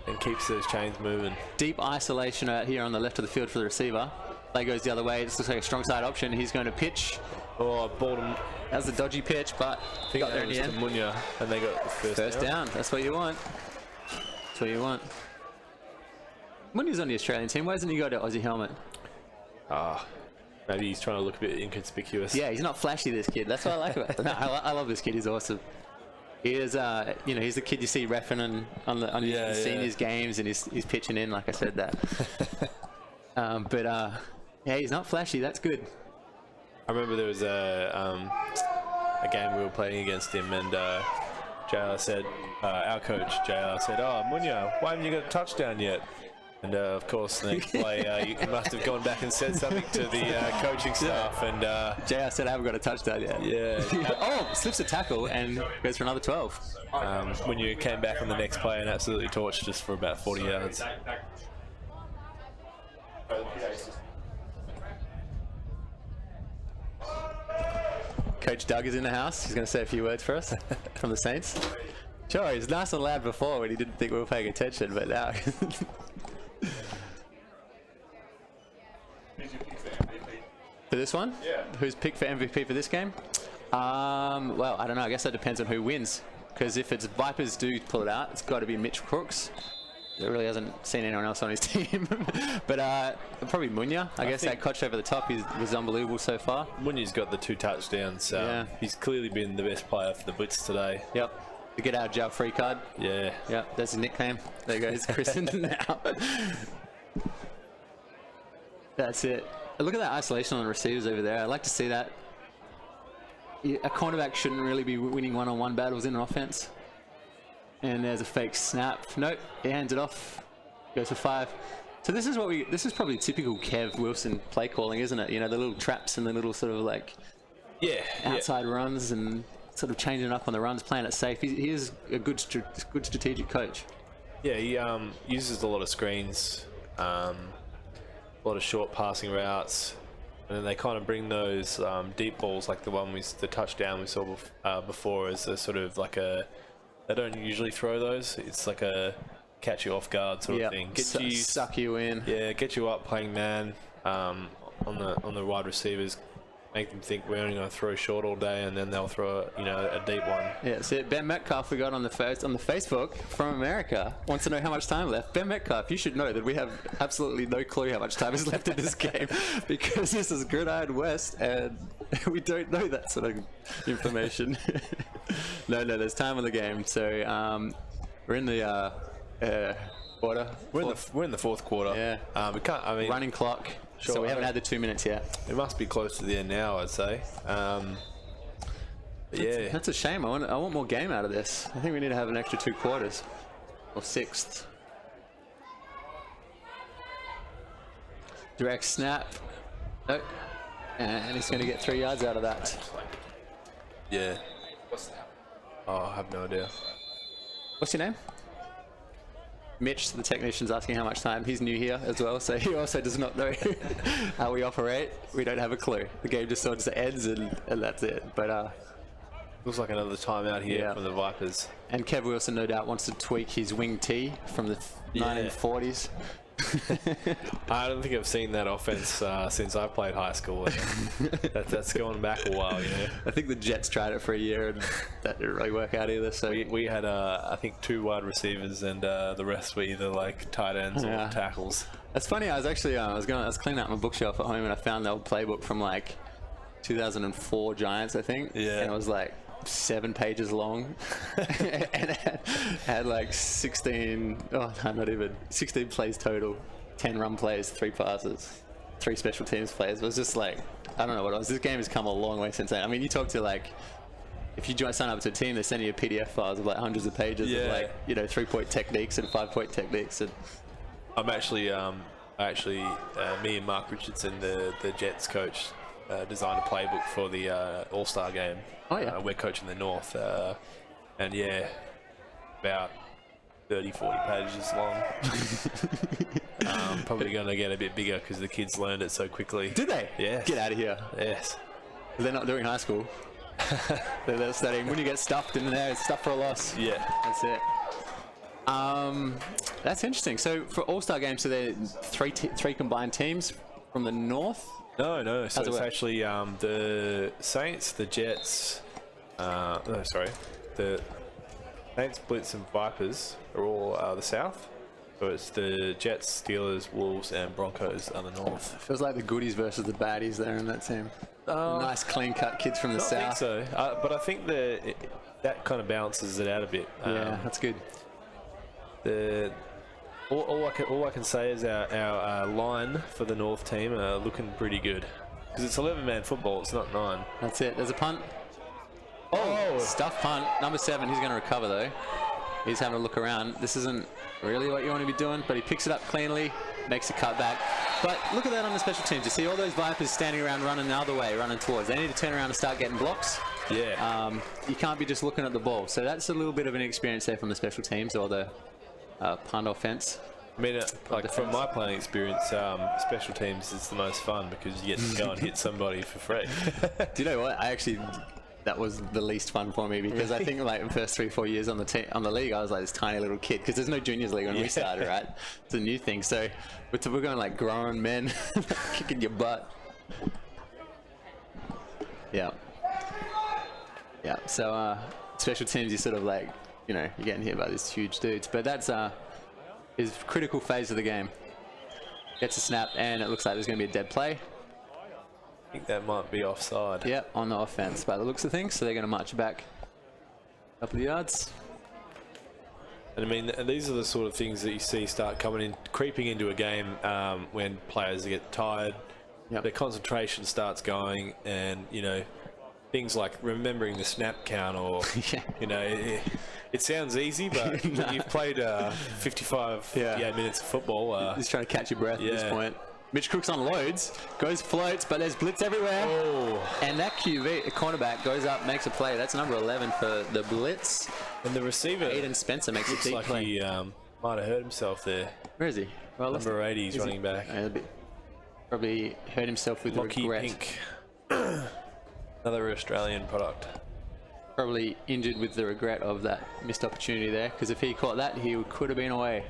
Speaker 4: and keeps those chains moving.
Speaker 2: Deep isolation out here on the left of the field for the receiver. Play goes the other way. It looks like a strong side option. He's going to pitch.
Speaker 4: Oh, I bought him.
Speaker 2: That was a dodgy pitch, but
Speaker 4: I think
Speaker 2: got there in the end.
Speaker 4: Munya, and they got the first
Speaker 2: down. That's what you want. That's what you want. Munya's on the Australian team. Why doesn't he go to Aussie helmet?
Speaker 4: Maybe he's trying to look a bit inconspicuous.
Speaker 2: Yeah, he's not flashy, this kid. That's what I like about him. No, I love this kid. He's awesome. He is, he's the kid you see reffing on the seniors games, and he's pitching in, like I said that. Yeah, he's not flashy. That's good.
Speaker 4: I remember there was a game we were playing against him, and JR said, our coach JR said, "Oh, Munya, why haven't you got a touchdown yet?" And of course, the next play, you must have gone back and said something to the coaching staff. And
Speaker 2: JR said, "I haven't got a touchdown yet."
Speaker 4: Yeah.
Speaker 2: Oh, slips a tackle and goes for another 12.
Speaker 4: When you came back on the next play and absolutely torched us for about 40 yards.
Speaker 2: Coach Doug is in the house. He's going to say a few words for us from the Saints. Sure, he was nice and loud before when he didn't think we were paying attention, but now. For this one?
Speaker 3: Yeah.
Speaker 2: Who's picked for MVP for this game? Well, I don't know. I guess that depends on who wins. Because if it's Vipers do pull it out, it's got to be Mitch Crooks. He really hasn't seen anyone else on his team. But probably Munya. I guess that coach over the top was unbelievable so far.
Speaker 4: Munya's got the 2 touchdowns. Yeah. He's clearly been the best player for the Blitz today.
Speaker 2: Yep. The get out of jail free card.
Speaker 4: Yeah.
Speaker 2: Yep, that's his nickname. There you go. He's christened now. That's it. Look at that isolation on the receivers over there. I'd like to see that. A cornerback shouldn't really be winning one-on-one battles in an offense. And there's a fake snap. Nope, he hands it off. Goes for 5. So this is probably typical Kev Wilson play calling, isn't it? You know, the little traps and the little sort of like outside runs and sort of changing up on the runs, playing it safe. He is a good strategic coach.
Speaker 4: Yeah, he uses a lot of screens, a lot of short passing routes, and then they kind of bring those deep balls like the touchdown we saw before as a sort of like a. They don't usually throw those. It's like a catch you off guard sort of thing.
Speaker 2: Suck you in.
Speaker 4: Yeah, get you up playing man on the wide receivers. Make them think we're only going to throw short all day, and then they'll throw a deep one.
Speaker 2: Yeah, so Ben Metcalf we got on the Facebook from America wants to know how much time left. Ben Metcalf, you should know that we have absolutely no clue how much time is left in this game because this is Gridiron West and we don't know that sort of information. No, there's time in the game. So we're in the quarter.
Speaker 4: We're in the fourth quarter.
Speaker 2: Yeah.
Speaker 4: We can't. I mean,
Speaker 2: running clock. Sure, so we haven't had the 2 minutes yet.
Speaker 4: It must be close to the end now, I'd say.
Speaker 2: That's a shame. I want more game out of this. I think we need to have an extra 2 quarters or 6th. Direct snap. Nope. And he's going to get 3 yards out of that.
Speaker 4: Yeah. Oh, I have no idea.
Speaker 2: What's your name? Mitch, the technician's asking how much time. He's new here as well, so he also does not know how we operate. We don't have a clue. The game just sort of ends and that's it. But
Speaker 4: looks like another timeout here from the Vipers.
Speaker 2: And Kev Wilson no doubt wants to tweak his wing tee from the 1940s.
Speaker 4: I don't think I've seen that offense since I played high school. That's going back a while, you know.
Speaker 2: I think the Jets tried it for a year and that didn't really work out either. So
Speaker 4: We had, I think, 2 wide receivers, and the rest were either like tight ends or tackles.
Speaker 2: That's funny. I was actually I was cleaning out my bookshelf at home and I found the old playbook from like 2004 Giants, I think.
Speaker 4: Yeah.
Speaker 2: And it was like 7 pages long, and it had like 16 plays total, 10 run plays, 3 passes, 3 special teams plays. It was just like, I don't know what it was. This game has come a long way since then. I mean, you talk to like, if you sign up to a team, they send you PDF files of like hundreds of pages of like, you know, 3-point techniques and 5-point techniques. And
Speaker 4: I'm actually, me and Mark Richardson, the Jets coach, designed a playbook for the All-Star game.
Speaker 2: Oh, yeah.
Speaker 4: We're coaching the North, and yeah, about 30-40 pages long. Probably going to get a bit bigger because the kids learned it so quickly.
Speaker 2: Did they?
Speaker 4: Yeah.
Speaker 2: Get out of here.
Speaker 4: Yes.
Speaker 2: They're not doing high school. They're studying. When you get stuffed in there, it's stuff for a loss.
Speaker 4: Yeah.
Speaker 2: That's it. That's interesting. So for All-Star games, so there are 3 combined teams from the North?
Speaker 4: No. So
Speaker 2: How's it
Speaker 4: it's
Speaker 2: work?
Speaker 4: actually the Saints, the Jets. The Saints, Blitz, and Vipers are all the South. So it's the Jets, Steelers, Wolves, and Broncos are the North.
Speaker 2: Feels like the goodies versus the baddies there in that team. Nice clean-cut kids from the
Speaker 4: I think
Speaker 2: South.
Speaker 4: so, but I think that kind of balances it out a bit.
Speaker 2: Yeah, that's good.
Speaker 4: All I can say is our line for the North team are looking pretty good because it's 11-man football. It's not 9.
Speaker 2: That's it. There's a punt. Oh, stuff punt. Number 7. He's going to recover though. He's having a look around. This isn't really what you want to be doing, but he picks it up cleanly, makes a cutback. But look at that on the special teams. You see all those Vipers standing around running the other way, running towards. They need to turn around and start getting blocks.
Speaker 4: Yeah.
Speaker 2: You can't be just looking at the ball. So that's a little bit of an experience there from the special teams or the punt offense.
Speaker 4: I mean, like from my playing experience, special teams is the most fun because you get to go and hit somebody for free.
Speaker 2: Do you know what? That was the least fun for me because I think like the first 3-4 years on the league, I was like this tiny little kid because there's no juniors league when we started, right? It's a new thing. So we're going like grown men kicking your butt. Yeah. So special teams, you sort of like, you know, you're getting hit by these huge dudes, but that's his critical phase of the game. Gets a snap, and it looks like there's going to be a dead play.
Speaker 4: I think that might be offside.
Speaker 2: Yeah, on the offense by the looks of things. So they're going to march back a couple of yards.
Speaker 4: And I mean, these are the sort of things that you see start creeping into a game when players get tired.
Speaker 2: Yep.
Speaker 4: Their concentration starts going, and you know, things like remembering the snap count, or you know, it sounds easy, but when you've played 58 minutes of football.
Speaker 2: Just trying to catch your breath at this point. Mitch Crooks unloads, floats, but there's blitz everywhere.
Speaker 4: Oh.
Speaker 2: And that QB, cornerback, goes up, makes a play. That's number 11 for the Blitz.
Speaker 4: And the receiver,
Speaker 2: Aiden Spencer, makes a deep
Speaker 4: like
Speaker 2: play.
Speaker 4: he might have hurt himself there.
Speaker 2: Where is he? Well,
Speaker 4: Number 80 is running back.
Speaker 2: Probably hurt himself with
Speaker 4: Lockie
Speaker 2: regret.
Speaker 4: Pink. Another Australian product.
Speaker 2: Probably injured with the regret of that missed opportunity there, because if he caught that, he could have been away.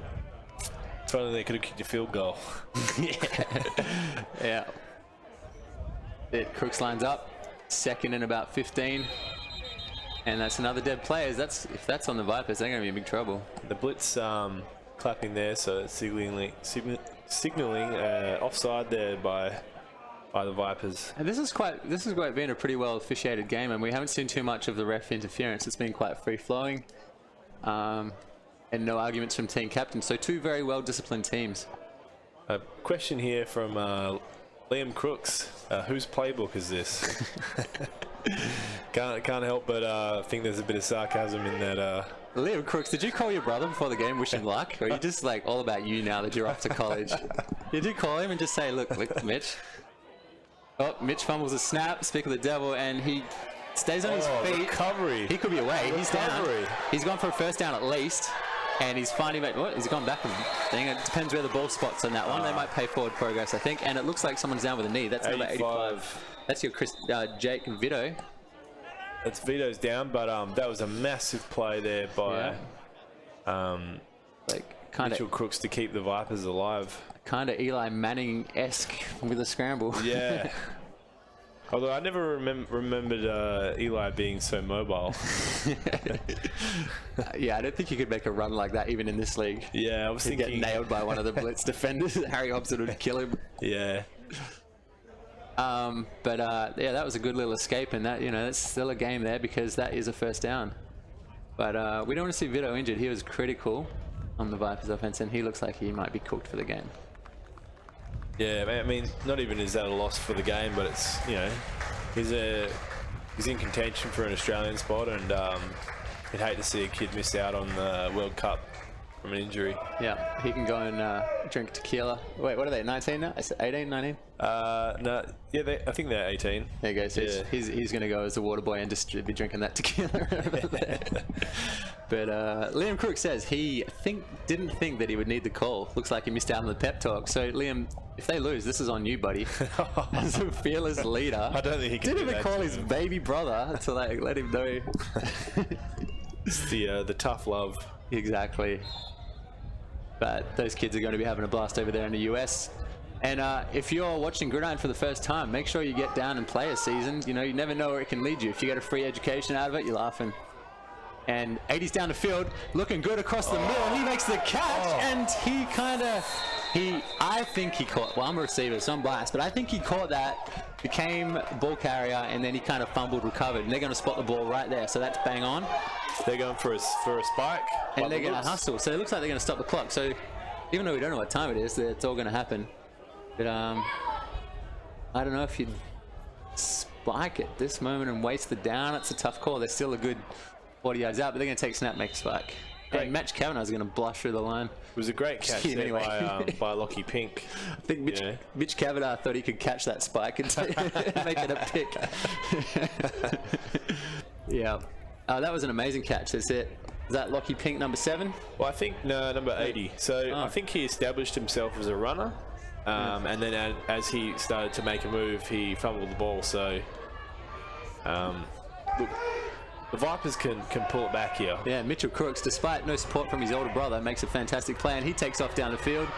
Speaker 4: If only they could have kicked a field goal.
Speaker 2: Yeah. Crooks lines up, second and about 15, and that's another dead play. If that's on the Vipers, they're going to be in big trouble.
Speaker 4: The Blitz clapping there, so it's signaling offside there by the Vipers.
Speaker 2: And this is been a pretty well officiated game, and we haven't seen too much of the ref interference. It's been quite free flowing, and no arguments from team captains. So 2 very well disciplined teams.
Speaker 4: A question here from Liam Crooks. Whose playbook is this? can't help but think there's a bit of sarcasm in that.
Speaker 2: Liam Crooks, did you call your brother before the game, wish him luck, or are you just like all about you now that you're off to college? Did you call him and just say, look, Mitch? Oh, Mitch fumbles a snap, speak of the devil, and he stays on his feet.
Speaker 4: Recovery.
Speaker 2: He could be away. He's down. He's gone for a first down at least, and he's finding what? He's gone back. It depends where the ball spots on that one. They might pay forward progress, I think, and it looks like someone's down with a knee. That's number 85. That's your Jake Vito.
Speaker 4: That's Vito's down, but that was a massive play there by Mitchell Crooks to keep the Vipers alive.
Speaker 2: Kind of Eli Manning-esque with a scramble.
Speaker 4: Yeah. Although I never remembered Eli being so mobile.
Speaker 2: Yeah, I don't think you could make a run like that even in this league.
Speaker 4: Yeah, I was
Speaker 2: He'd
Speaker 4: thinking...
Speaker 2: get nailed by one of the Blitz defenders. Harry Hobson would kill him.
Speaker 4: Yeah.
Speaker 2: Yeah, that was a good little escape, and that, that's still a game there because that is a first down. But we don't want to see Vito injured. He was critical on the Vipers offense, and he looks like he might be cooked for the game.
Speaker 4: Yeah, I mean, not even is that a loss for the game, but it's, he's in contention for an Australian spot, and I'd hate to see a kid miss out on the World Cup from an injury.
Speaker 2: Yeah, he can go and drink tequila. Wait, what are they, 19 now? 18, 19?
Speaker 4: No, yeah, I think they're 18.
Speaker 2: There you go. So
Speaker 4: Yeah.
Speaker 2: he's going to go as a water boy and just be drinking that tequila over there. But Liam Crook says he didn't think that he would need the call. Looks like he missed out on the pep talk. So Liam, if they lose, this is on you, buddy. As a fearless leader,
Speaker 4: I don't think he can
Speaker 2: didn't
Speaker 4: do
Speaker 2: even
Speaker 4: that
Speaker 2: call
Speaker 4: to
Speaker 2: his
Speaker 4: him.
Speaker 2: baby brother until they let him know.
Speaker 4: It's the tough love.
Speaker 2: Exactly. But those kids are going to be having a blast over there in the US. And if you're watching Gridiron for the first time, make sure you get down and play a season. You never know where it can lead you. If you get a free education out of it, you're laughing. And 80's down the field, looking good across the middle. He makes the catch, and I think he caught, well, I'm a receiver, so I'm biased, but I think he caught that, became ball carrier, and then he kind of fumbled, recovered. And they're going to spot the ball right there, so that's bang on.
Speaker 4: They're going for a spike.
Speaker 2: And they're going to hustle. So it looks like they're going to stop the clock. So even though we don't know what time it is, it's all going to happen. But I don't know if you'd spike at this moment and waste the down. It's a tough call. They're still a good 40 yards out, but they're going to take snap, make spike.
Speaker 4: Great.
Speaker 2: And Match Kavanagh's going to blush through the line.
Speaker 4: It was a great catch
Speaker 2: Yeah,
Speaker 4: there
Speaker 2: anyway.
Speaker 4: by Lockie Pink.
Speaker 2: I think Mitch Kavanagh thought he could catch that spike and make it a pick. Yeah. That was an amazing catch. That's it. Is that Lockie Pink, number 7?
Speaker 4: Well, I think number 80. So I think he established himself as a runner, and then as he started to make a move, he fumbled the ball. So look, the Vipers can pull it back here.
Speaker 2: Yeah, Mitchell Crooks, despite no support from his older brother, makes a fantastic play, and he takes off down the field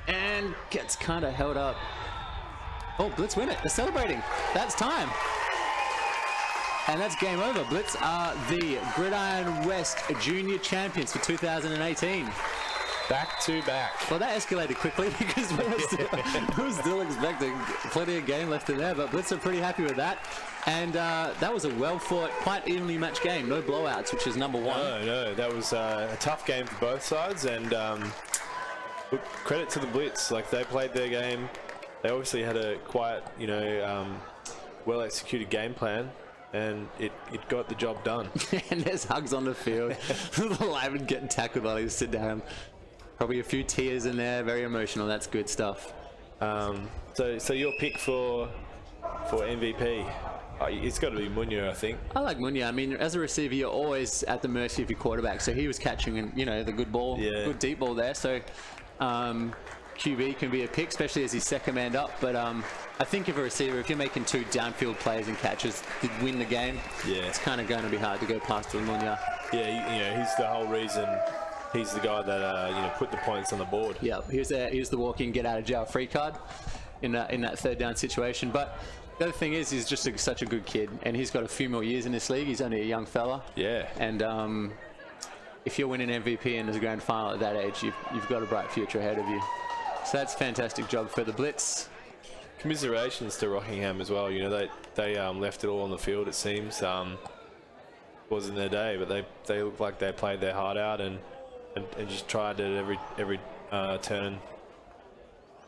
Speaker 2: and gets kind of held up. Oh, Blitz win it. They're celebrating. That's time. And that's game over. Blitz are the Gridiron West Junior Champions for 2018.
Speaker 4: Back to back.
Speaker 2: Well, that escalated quickly because we were still expecting plenty of game left in there, but Blitz are pretty happy with that. And that was a well-fought, quite evenly matched game. No blowouts, which is number 1.
Speaker 4: No, that was a tough game for both sides, and look, credit to the Blitz. Like, they played their game. They obviously had a quite, well-executed game plan, and it got the job done.
Speaker 2: And there's hugs on the field. The lineman getting tackled while he's sitting down. Probably a few tears in there. Very emotional. That's good stuff.
Speaker 4: So your pick for MVP? It's got to be Munya, I think.
Speaker 2: I like Munya. I mean, as a receiver, you're always at the mercy of your quarterback. So he was catching, the good ball, good deep ball there. So QB can be a pick, especially as he's second man up. But I think if a receiver, if you're making 2 downfield plays and catches to win the game, it's kind of going to be hard to go past Munya.
Speaker 4: Yeah, he's the whole reason. He's the guy that put the points on the board.
Speaker 2: Yeah, here's the walk-in, get out of jail free card in that third down situation. But the other thing is, he's just such a good kid, and he's got a few more years in this league. He's only a young fella.
Speaker 4: Yeah.
Speaker 2: And if you're winning MVP in the grand final at that age, you've got a bright future ahead of you. So that's a fantastic job for the Blitz.
Speaker 4: Commiserations to Rockingham as well. They left it all on the field. It seems wasn't their day, but they looked like they played their heart out and just tried it every turn.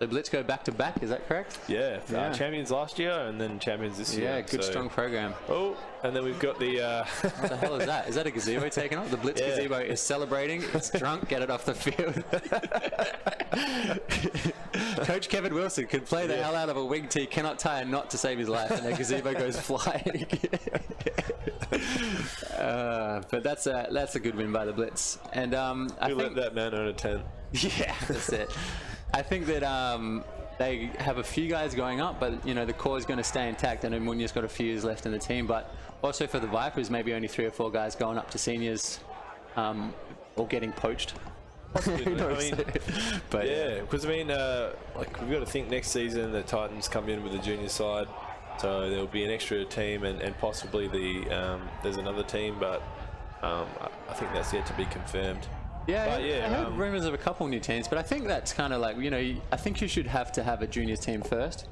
Speaker 2: The Blitz go back to back, is that correct?
Speaker 4: Yeah. Champions last year and then champions this year.
Speaker 2: Yeah, good strong program.
Speaker 4: Oh, and then we've got the...
Speaker 2: What the hell is that? Is that a gazebo taken off? The Blitz gazebo is celebrating. It's drunk. Get it off the field. Coach Kevin Wilson could play the hell out of a wing tee, cannot tie a knot to save his life, and the gazebo goes flying. But that's a good win by the Blitz. And I think
Speaker 4: let that man earn a 10.
Speaker 2: Yeah, that's it. I think that they have a few guys going up, but the core is going to stay intact. I know Munya's got a few years left in the team, but also for the Vipers, maybe only 3 or 4 guys going up to seniors or getting poached.
Speaker 4: Possibly, I mean,
Speaker 2: but
Speaker 4: yeah, because I mean, like we've got to think next season the Titans come in with the junior side, so there'll be an extra team and possibly there's another team, but I think that's yet to be confirmed.
Speaker 2: Yeah,
Speaker 4: But yeah,
Speaker 2: I heard rumours of a couple new teams, but I think that's kind of like, I think you should have to have a juniors team first.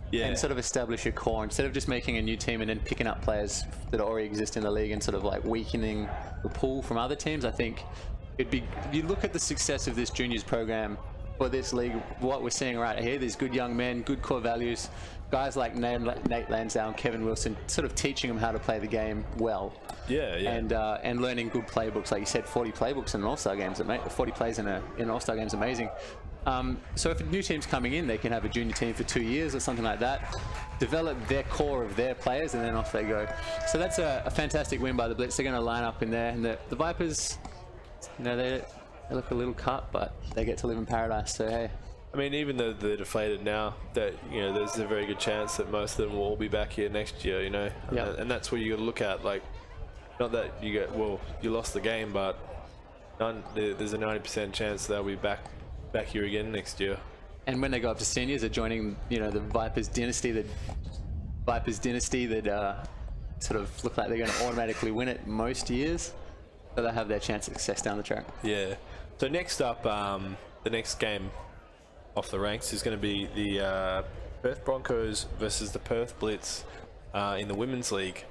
Speaker 4: Yeah.
Speaker 2: And sort of establish your core instead of just making a new team and then picking up players that already exist in the league and sort of like weakening the pool from other teams. I think it'd be, you look at the success of this juniors program for this league, what we're seeing right here, these good young men, good core values, guys like Nate Lansdale and Kevin Wilson, sort of teaching them how to play the game well.
Speaker 4: Yeah.
Speaker 2: And learning good playbooks, like you said, 40 playbooks in an All-Star game, 40 plays in an All-Star game is amazing. So if a new team's coming in, they can have a junior team for 2 years or something like that, develop their core of their players, and then off they go. So that's a fantastic win by the Blitz. They're going to line up in there, and the Vipers, they look a little cut, but they get to live in paradise. So hey.
Speaker 4: I mean, even though they're deflated now, that there's a very good chance that most of them will all be back here next year. And that's what you got to look at. Like, not that you lost the game, but there's a 90% chance they'll be back here again next year.
Speaker 2: And when they go up to seniors, they're joining the Vipers dynasty. That sort of look like they're going to automatically win it most years, so they have their chance of success down the track.
Speaker 4: Yeah. So next up, the next game off the ranks is going to be the Perth Broncos versus the Perth Blitz in the Women's League.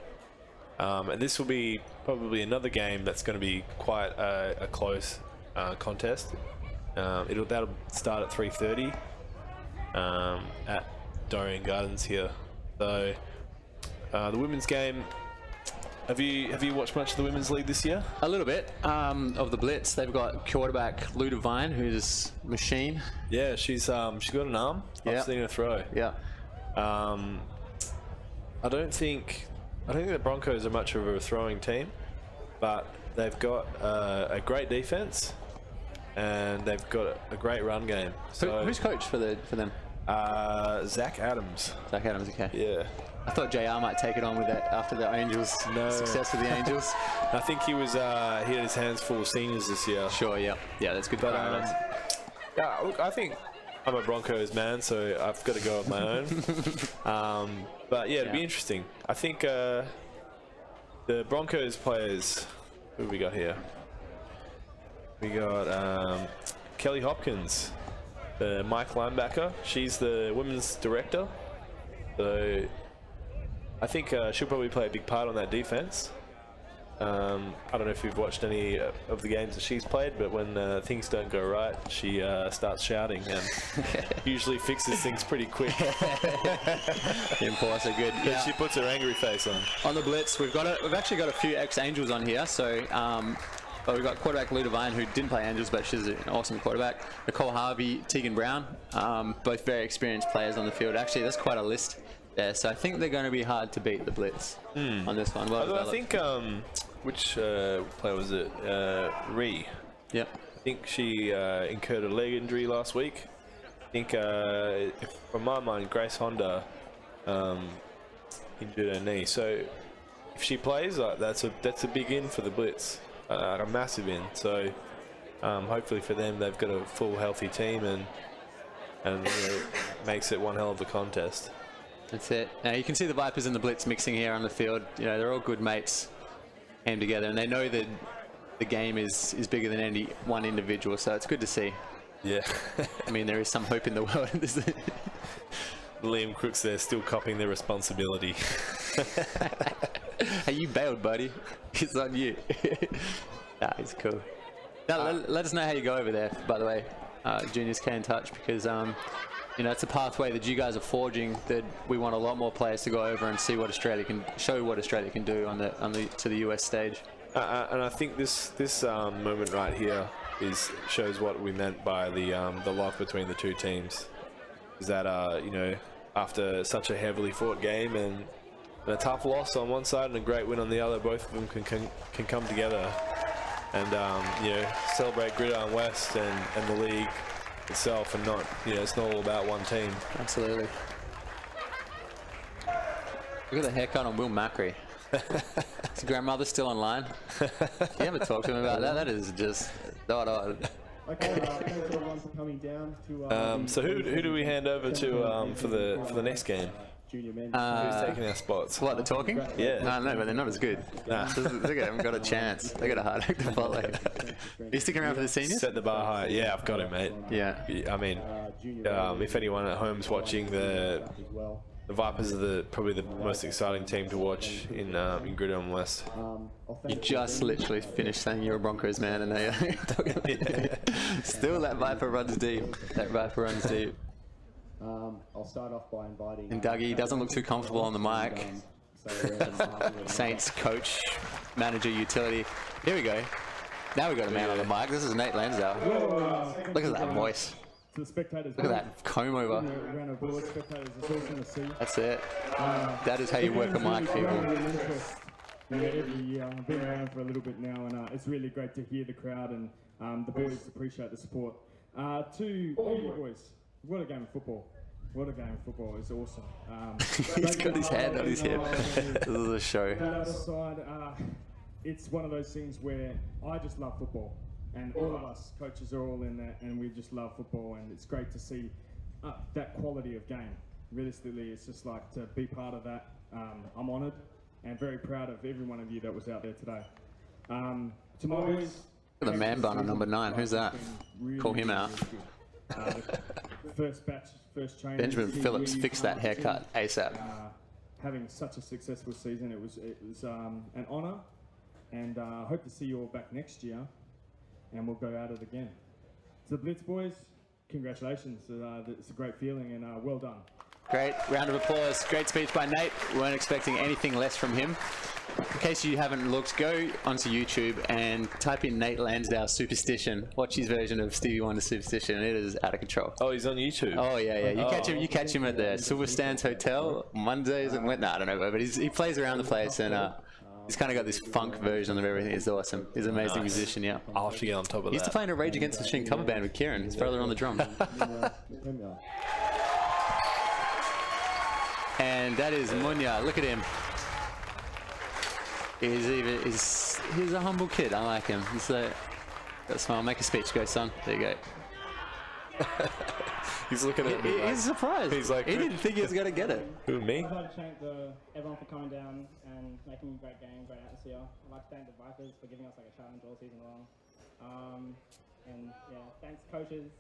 Speaker 4: And this will be probably another game that's going to be quite a close contest. That'll start at 3:30 at Doreen Gardens here. So the women's game. Have you watched much of the Women's League this year?
Speaker 2: A little bit of the Blitz. They've got quarterback Lou Devine, who's a machine.
Speaker 4: Yeah, she's got an arm. I've seen her throw.
Speaker 2: Yeah.
Speaker 4: I don't think the Broncos are much of a throwing team, but they've got a great defense. And they've got a great run game. So,
Speaker 2: who's coach for them?
Speaker 4: Zach Adams.
Speaker 2: Zach Adams, okay.
Speaker 4: Yeah.
Speaker 2: I thought JR might take it on with that after the Angels success with the Angels.
Speaker 4: I think he had his hands full of seniors this year.
Speaker 2: Sure, yeah, that's good.
Speaker 4: But look, I think I'm a Broncos man, so I've got to go on my own. But yeah, it'd be interesting. I think the Broncos players. Who have we got here? We got Kelly Hopkins, the Mike linebacker. She's the women's director. So I think she'll probably play a big part on that defense. I don't know if you've watched any of the games that she's played, but when things don't go right, she starts shouting and usually fixes things pretty quick.
Speaker 2: The imports are good.
Speaker 4: Yeah. She puts her angry face on.
Speaker 2: On the Blitz, we've actually got a few ex-Angels on here. So we've got quarterback Lou Devine, who didn't play Angels, but she's an awesome quarterback. Nicole Harvey, Tegan Brown, both very experienced players on the field. Actually, that's quite a list there. So I think they're going to be hard to beat the Blitz on this one.
Speaker 4: I think, which player was it? Ree.
Speaker 2: Yep.
Speaker 4: I think she incurred a leg injury last week. I think, from my mind, Grace Honda injured her knee. So if she plays, that's a big in for the Blitz. A massive in, so hopefully for them they've got a full healthy team and makes it one hell of a contest.
Speaker 2: That's it. Now you can see the Vipers and the Blitz mixing here on the field. They're all good mates, came together, and they know that the game is bigger than any one individual. So it's good to see.
Speaker 4: Yeah.
Speaker 2: I mean, there is some hope in the world.
Speaker 4: Liam Crooks there still copying their responsibility.
Speaker 2: Hey, you bailed, buddy. It's on you. Nah, it's cool. Now, let us know how you go over there, by the way. Juniors can touch, because it's a pathway that you guys are forging that we want a lot more players to go over and see what Australia can do to the US stage.
Speaker 4: And I think this moment right here shows what we meant by the lock between the two teams. Is that after such a heavily fought game and a tough loss on one side and a great win on the other, both of them can come together and celebrate Gridiron West and the league itself, and not it's not all about one team.
Speaker 2: Absolutely. Look at the haircut on Will Macri. His grandmother still online. You ever talk to him about that? That is just odd.
Speaker 5: Okay, thanks everyone for coming down to.
Speaker 4: So who do we hand over to for the next game?
Speaker 5: Junior men.
Speaker 4: Who's taking our spots?
Speaker 2: What, the talking?
Speaker 4: Yeah.
Speaker 2: No, but they're not as good.
Speaker 4: Nah.
Speaker 2: They haven't got a chance. They got a hard act to follow. Are you sticking around for the seniors?
Speaker 4: Set the bar high. Yeah, I've got it, mate.
Speaker 2: Yeah.
Speaker 4: I mean, if anyone at home's watching, the Vipers are probably the most exciting team to watch in Gridiron West.
Speaker 2: You just literally finished saying you're a Broncos man, and now you're talking about still that Viper runs deep. That Viper runs deep.
Speaker 5: I'll start off by inviting.
Speaker 2: And Dougie doesn't look too comfortable on the mic. Saints coach, manager, utility. Here we go. Now we got a man on the mic. This is Nate Lansdale. Look at that voice.
Speaker 5: To the spectators.
Speaker 2: Look at that comb over.
Speaker 5: Round of applause, spectators. It's awesome to see.
Speaker 2: That's it. That is how you work a mic, people.
Speaker 5: Every year, I've been around for a little bit now, and it's really great to hear the crowd and the boys appreciate the support. To all you boys, what a game of football! What a game of football! It's awesome.
Speaker 2: He's got his hand on his hip. This is a show.
Speaker 5: On the other side, it's one of those things where I just love football, and all of us coaches are all in there, and we just love football, and it's great to see that quality of game. Realistically, it's just like to be part of that. I'm honoured and very proud of every one of you that was out there today. To my boys,
Speaker 2: The man bun on number 9. Who's that? Call him out.
Speaker 5: First batch, first training.
Speaker 2: Benjamin Phillips fixed that haircut ASAP.
Speaker 5: Having such a successful season, it was an honour, and I hope to see you all back next year, and we'll go at it again. To the Blitz boys, congratulations. It's a great feeling, and well done.
Speaker 2: Great round of applause. Great speech by Nate. We weren't expecting anything less from him. In case you haven't looked, go onto YouTube and type in Nate Lansdale Superstition. Watch his version of Stevie Wonder Superstition. It is out of control.
Speaker 4: Oh, he's on YouTube.
Speaker 2: Oh yeah. You catch him at the Silver Stands Hotel Mondays and I don't know, but he plays around the place, and he's kind of got this funk version of everything. It's awesome. He's an amazing musician. Yeah.
Speaker 4: I'll have to get on top of that.
Speaker 2: He used to play in a Rage Against the Machine cover band with Kieran, his brother, on the drums. And that is Munya. Look at him. He's a humble kid. I like him. He's got a smile. Make a speech. Go, son. There you go.
Speaker 4: He's looking at me.
Speaker 2: He's surprised.
Speaker 4: He's like,
Speaker 2: he didn't think he was going to get it.
Speaker 4: Who, me?
Speaker 6: I'd like to thank everyone for coming down and making a great game, great atmosphere. I'd like to thank the Vipers for giving us like a challenge all season long. And yeah, thanks coaches,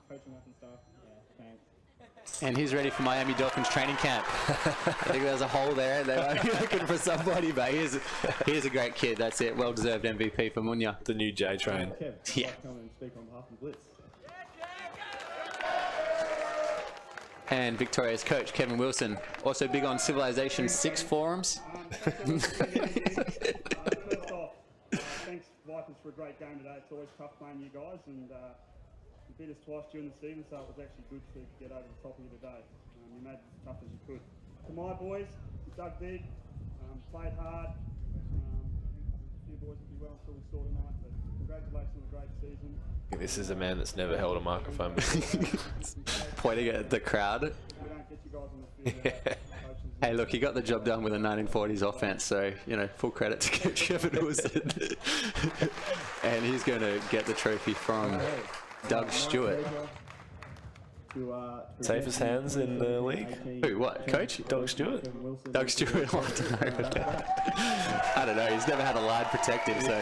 Speaker 6: coaching us and stuff. Yeah, thanks.
Speaker 2: And he's ready for Miami Dolphins training camp. I think there's a hole there. They might be looking for somebody, but here's a great kid. That's it. Well-deserved MVP for Munya.
Speaker 4: The new J Train.
Speaker 5: Kev,
Speaker 2: Yeah.
Speaker 5: come and speak on behalf of Blitz.
Speaker 2: And Victoria's coach, Kevin Wilson. Also big on Civilization 6 forums.
Speaker 7: First off, thanks Vipers for a great game today. It's always tough playing you guys, and you beat us twice during the season, so it was actually good to get over the top of you today. You made it as tough as you could. To my boys, dug big, played hard. A few boys will be well until we saw tonight, but congratulations on a great season.
Speaker 4: This is a man that's never held a microphone before.
Speaker 2: Pointing at the crowd.
Speaker 7: We don't get you guys on the field. Coaches.
Speaker 2: Hey, look, he got the job done with a 1940s offense, so, full credit to Coach Kevin Wilson. And he's going to get the trophy from Doug Stewart.
Speaker 4: Safest hands in the league?
Speaker 2: Who, what, Coach?
Speaker 4: Doug Stewart?
Speaker 2: Doug Stewart, I don't know, he's never had a line protect him, so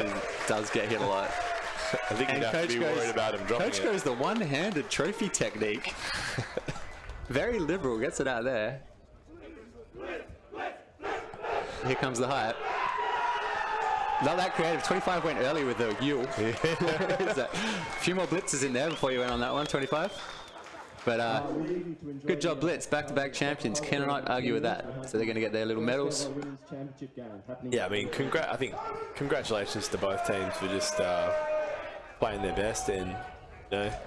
Speaker 2: he does get hit a lot.
Speaker 4: I think you'd have to be worried about him dropping
Speaker 2: Coach
Speaker 4: it.
Speaker 2: goes the one-handed trophy technique. Very liberal, gets it out there. Here comes the hype. Not that creative. 25 went early with the Yule. A few more blitzes in there before you went on that one, 25. But good job, Blitz. Back-to-back champions. Cannot argue with that. So they're going to get their little medals.
Speaker 4: Yeah, I mean, I think congratulations to both teams for just playing their best, and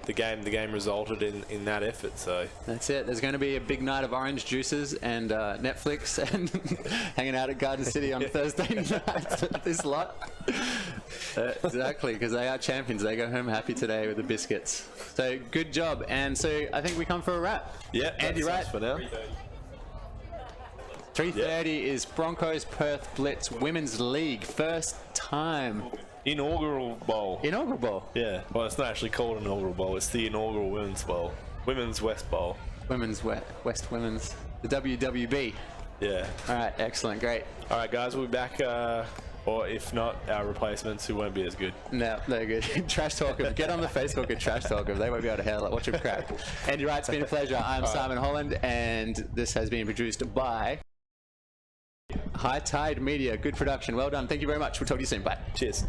Speaker 4: the game resulted in that effort. So
Speaker 2: that's it. There's going to be a big night of orange juices and Netflix and hanging out at Garden City on Thursday night. This lot. Exactly, because they are champions. They go home happy today with the biscuits. So good job. And so I think we come for a wrap.
Speaker 4: Yeah,
Speaker 2: Andy, right?
Speaker 4: for now.
Speaker 2: 3:30 is Broncos Perth Blitz Women's League. First time
Speaker 4: Inaugural bowl.
Speaker 2: Inaugural bowl.
Speaker 4: Yeah. Well, it's not actually called an inaugural bowl. It's the inaugural women's bowl. Women's West Bowl.
Speaker 2: Women's West Women's. The WWB.
Speaker 4: Yeah.
Speaker 2: All right. Excellent. Great.
Speaker 4: All right, guys. We'll be back. Or if not, our replacements who won't be as good.
Speaker 2: No, they're good. Trash Talk 'em. Get on the Facebook and Trash Talk 'em. They won't be able to handle it. Watch them crack. Andy Wright, it's been a pleasure. I'm Simon Holland, and this has been produced by High Tide Media. Good production. Well done. Thank you very much. We'll talk to you soon. Bye.
Speaker 4: Cheers.